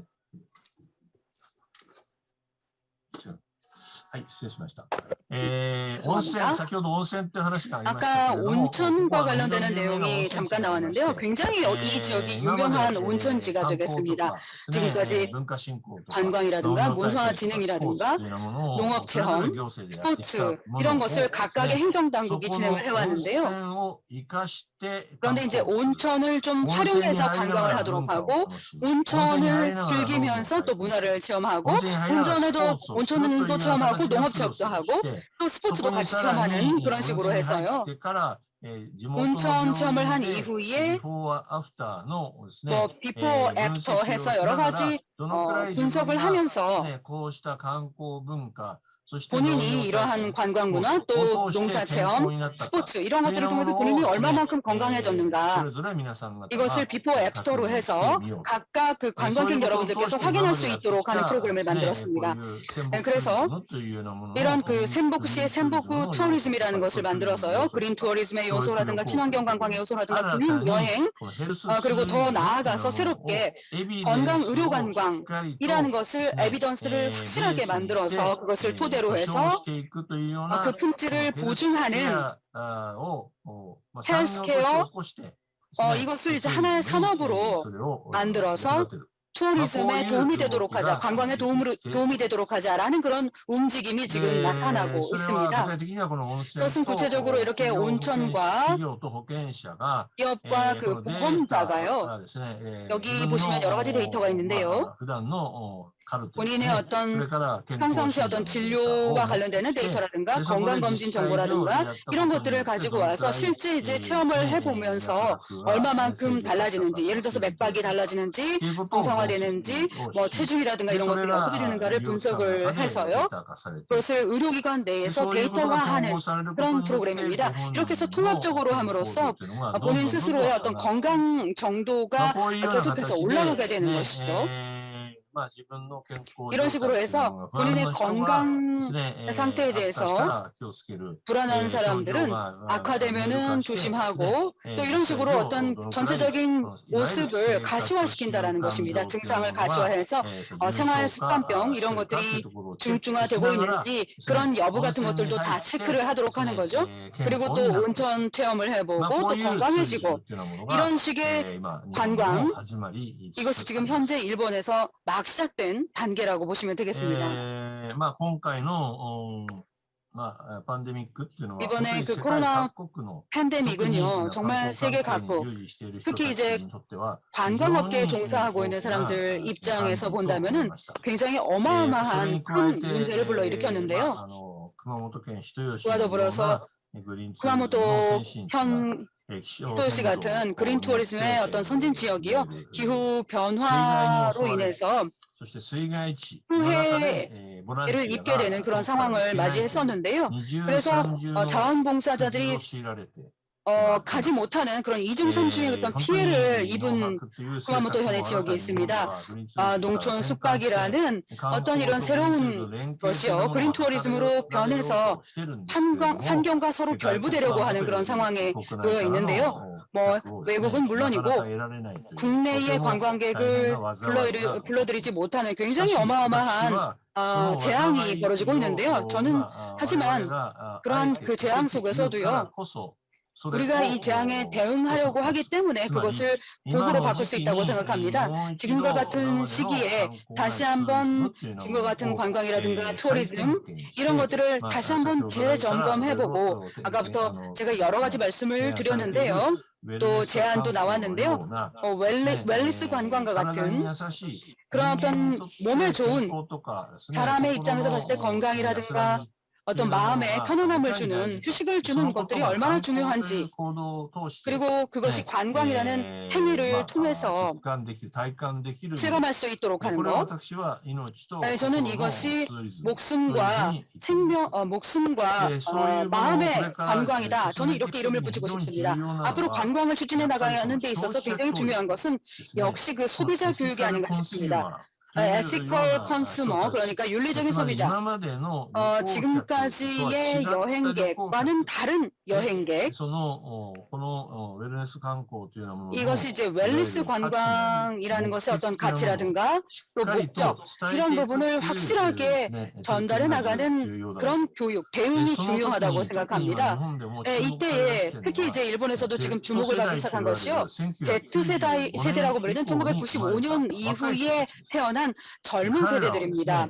はい、失礼しました。 죄송합니다. 先ほど温泉って話がありました 아까 けれども、 온천과 ここは 관련되는 非常に有名な温 내용이 泉地 잠깐 がありまして 나왔는데요. 굉장히 이 지역이 今まで 유명한 온천지가 観光と 되겠습니다. かですね 지금까지 文化振興とか 관광이라든가 農業体 문화 験とかスポーツ 진흥이라든가 というようなものを 농업 それぞれ 체험, 行政でやってきた 스포츠 も 이런 のを 것을 です 각각의 ね 행정당국이 そこ 진행을 の温 해왔는데요. 泉を生かして 그런데 이제 観光する 온천을 좀 温泉に 활용해서 入りなが 관광을 ら 하도록 文化を 하고 楽しむ温泉に入り 온천을 ながら農業を 즐기면서 体 또 験する 문화를 체험하고 温泉に入りながらスポ 온천에도 ーツをするというよう 온천도 な 체험하고 形の 농업 クロス 체험도 を 하고 して 또 そ 스포츠도 こに 같이 さら 체험하는 に 그런 温 식으로 泉に入 해서요. ってから地元の 온천 체험을 病 한 院で 이후에 ビフォーアフターのですね 뭐 비포 分 애프터 析を 해서 し 여러 ながら 가지 どのくらい自分 분석을 が 하면서 ねこうした観光文化そして農業 본인이 体 이러한 験 관광 スポ 문화 ーツ 또 を通して 농사 健康 체험, になったか 스포츠 이런 という 것들을 ようなも 통해서 の 본인이 をですね 얼마만큼 それ 건강해졌는가 ぞれ皆さん方が 이것을 비포 確 애프터로 認して 해서 みようと 각각 그 そういう 관광객 ことを 여러분들께서 通して今 확인할 ま 수 でやってき 있도록 하는 た 프로그램을 ですねこう 만들었습니다. いう仙北 그래서 ツーリズムというようなものの 이런 그 グリ 샘북시의 ーンツーリズム 샘북 の要素と 투어리즘이라는 か 것을 都市ルールの要 만들어서요. 素と 그린 か 투어리즘의 教育旅 요소라든가 行 친환경 ということ 관광의 で 요소라든가 新た 교육 に 여행 このヘルスツー 그리고 リズム 더 という 나아가서 ものを 새롭게 エビデン 건강 ス 의료 をしっ 관광 かりと 이라는 で 것을 すね 에비던스를 ベー 확실하게 スにして 만들어서 그것을 保 토대로 証 해서 していくというよう 그 なこの 품질을 ヘルスケ 보증하는 アを産業として 헬스케어 起こしてですね 이것을 이제 ツーリ 하나의 ズムに 산업으로 それを役 만들어서 立てる 투어리즘에 도움이 되도록 하자, 관광에 こういう動きが 도움이 되도록 하자라는 그런 움직임이 지금 나타나고 それは具 있습니다. 体的にはこの温泉 그것은 と 구체적으로 이렇게 企業 온천과 企業と保険者が 기업과 こ 그 のデータ 보험자가요. がですね 여기 自分 보시면 여러 가지 の 데이터가 있는데요. 普段のカルテです 본인의 ね 어떤 それから健康 평상시 診 어떤 断のデータを 진료와 持って 관련되는 きて 데이터라든가 でそこで 건강검진 実際上や 정보라든가 った 이런 ことに 것들을 よって 가지고 どのく 와서 らい 실제 이제 です 체험을 ね 해보면서 脈拍が 얼마만큼 正常化したか 달라지는지, 예를 들어서 数字という 맥박이 か 달라지는지, っていうことを分析 정상화되는지, を 뭐 し 체중이라든가 で 이런 それ 것들이 が 어떻게 医 되는가를 療機関の 분석을 中でデ 해서요. ータ化されている 그것을 의료기관 で 내에서 そういうことが統 데이터화하는 合されること 그런 によって 프로그램입니다. ご本 이렇게 해서 人の 통합적으로 健康 함으로써 というのがどんどん 본인 どんどん 스스로의 어떤 上がっていく 건강 정도가 こういうような 계속해서 形 올라가게 で 되는 ね 것이죠. 自分の健康 이런 状 식으로 態っていうの 해서 が不安 본인의 な人は 건강 ですね 상태에 悪化した 대해서 ら気をつける 불안한 症状 사람들은 が 악화되면은 見える化してですね 조심하고 또 이런 実際 식으로 上 어떤 どのくらい 전체적인 いわゆる 모습을 生活 가시화시킨다라는 習慣 것입니다. 病っていう 증상을 ものは 가시화해서 重症 생활 化 습관병 し 이런 てるかっていう 것들이 ところをチェック 중증화되고 しながら 있는지 ですね 그런 여부 같은 温泉に 것들도 入 다 って 체크를 하도록 ですね 하는 거죠. 健 그리고 康 또 になっていく 온천 체험을 해보고 こ 또 ういうツーリズム 건강해지고 っていうようなものが 이런 식의 今日本 관광 も始まりつ 이것이 つあ 지금 ります 현재 일본에서 막 시작된 단계라고 보시면 되겠습니다. 今回のパンデミックっていうのは 이번에 本当に 그 世界 코로나 各国の 팬데믹은요, 特に 정말 観 세계 光関係に 각국, 従事している人 특히 た 이제 ちにとっては 관광업계에 非常に 종사하고 있는 大きな 사람들 ですね 입장에서 反撃となり 본다면은 ました 굉장히 それ 어마어마한 に加え 큰 て 문제를 불러일으켰는데요. 熊本県人吉 그와 のよう 더불어서 なグリーンツーリズムの 쿠마모토 先進地が 현 気象 도시 変動 같은 그린 によって 투어리즘의 어떤 선진 지역이요, 기후 변화로 인해서 そして水害地の中でボランテ 를 ィア 입게 되는 が 그런 상황을 맞이했었는데요. 二重 그래서 三重の 자원봉사자들이 を強いられて 가지 못하는 그런 이중삼중의 어떤 피해를 입은 쿠마모토 현의 지역이 있습니다. 농촌 숙박이라는 어떤 이런 새로운 것이요, 그린 투어리즘으로 변해서 환경과 서로 결부되려고 하는 그런 상황에 놓여 있는데요. 뭐 외국은 물론이고 국내의 관광객을 불러들이지 못하는 굉장히 어마어마한 재앙이 벌어지고 있는데요. 저는 하지만 그러한 그 재앙 속에서도요, 우리가 이 재앙에 대응하려고 하기 때문에 그것을 도구로 바꿀 수 있다고 생각합니다. 지금과 같은 시기에 다시 한번 지금과 같은 관광이라든가 투어리즘 이런 것들을 다시 한번 재점검해보고, 아까부터 제가 여러 가지 말씀을 드렸는데요. 또 제안도 나왔는데요. 웰니스 관광과 같은 그런 어떤 몸에 좋은, 사람의 입장에서 봤을 때 건강이라든가 어떤 마음에 편안함을 주는, 휴식을 주는 것들이 얼마나 중요한지, 그리고 그것이 관광이라는 행위를 통해서 실감할 수 있도록 하는 것. 저는 이것이 목숨과 목숨과 마음의 관광이다. 저는 이렇게 이름을 붙이고 싶습니다. 앞으로 관광을 추진해 나가는 데 있어서 굉장히 중요한 것은 역시 그 소비자 교육이 아닌가 싶습니다. ethical consumer, 그러니까 윤리적인 소비자, 지금까지의 여행객과는 다른 여행객, 이것이 이제 웰니스 관광이라는 것의 어떤 가치라든가 또 목적, 이런 부분을 확실하게 전달해 나가는 그런 교육, 대응이 중요하다고 생각합니다. 이때에 특히 이제 일본에서도 지금 주목을 받기 시작한 것이요, Z세대라고 불리는 1995년 이후에 태어난 젊은 세대들입니다.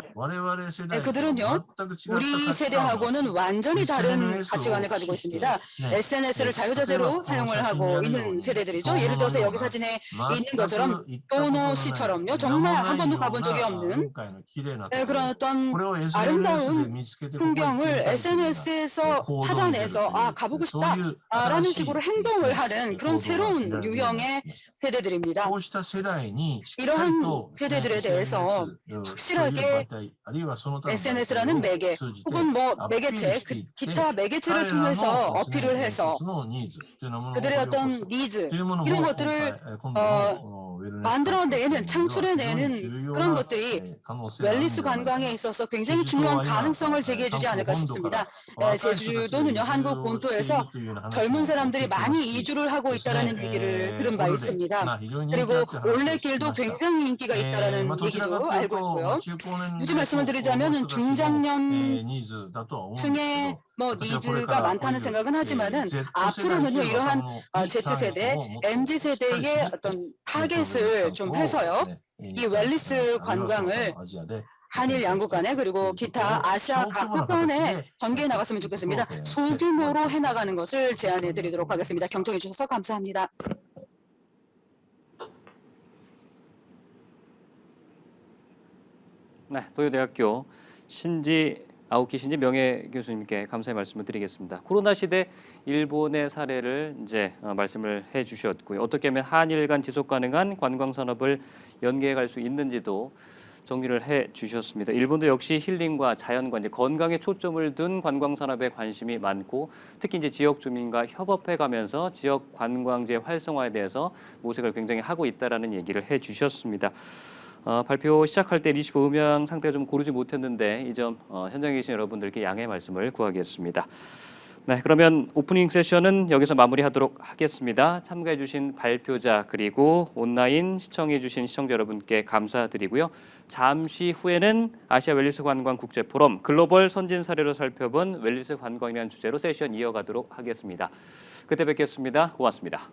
그들은요, 우리 세대하고는 완전히 다른 가치관을 가지고 있습니다. SNS를 자유자재로 사용을 하고 있는 세대들이죠. 예를 들어서 여기 사진에 있는 것처럼 도노 씨처럼요, 정말 한 번도 가본 적이 없는 그런 어떤 아름다운 풍경을 SNS에서 찾아내서 가보고 싶다 라는 식으로 행동을 하는 그런 새로운 유형의 세대들입니다. 이러한 세대들에 대해서 확실하게 SNS라는 매개 혹은 뭐 매개체, 기타 매개체를 통해서 어필을 해서 그들의 어떤 니즈, 이런 것들을 만들어내는, 창출해내는 그런 것들이 웰니스 관광에 있어서 굉장히 중요한 가능성을 제기해주지 않을까 싶습니다. 제주도는요, 한국 본토에서 젊은 사람들이 많이 이주를 하고 있다는 얘기를 들은 바 있습니다. 그리고 올레길도 굉장히 인기가 있다는 얘기도 알고 있고요. 굳이 말씀을 드리자면 중장년 층의 뭐 니즈가 많다는 생각은 하지만은 앞으로는요, 이러한 Z세대, MZ세대의 어떤 타겟을 좀 해서요, 이 웰니스 관광을 한일 양국 간에 그리고 기타 아시아 각국 간에 전개해 나갔으면 좋겠습니다. 소규모로 해나가는 것을 제안해 드리도록 하겠습니다. 경청해 주셔서 감사합니다. 네, 도요대학교 아오키 신지 명예 교수님께 감사의 말씀을 드리겠습니다. 코로나 시대 일본의 사례를 이제 말씀을 해주셨고요. 어떻게 하면 한일 간 지속 가능한 관광 산업을 연계해 갈 수 있는지도 정리를 해주셨습니다. 일본도 역시 힐링과 자연과 이제 건강에 초점을 둔 관광 산업에 관심이 많고, 특히 이제 지역 주민과 협업해가면서 지역 관광지 활성화에 대해서 모색을 굉장히 하고 있다라는 얘기를 해주셨습니다. 발표 시작할 때 리시브 음향 상태가 좀 고르지 못했는데 이 점 현장에 계신 여러분들께 양해의 말씀을 구하겠습니다. 네, 그러면 오프닝 세션은 여기서 마무리하도록 하겠습니다. 참가해주신 발표자 그리고 온라인 시청해주신 시청자 여러분께 감사드리고요. 잠시 후에는 아시아 웰니스 관광 국제 포럼 글로벌 선진 사례로 살펴본 웰니스 관광이라는 주제로 세션 이어가도록 하겠습니다. 그때 뵙겠습니다. 고맙습니다.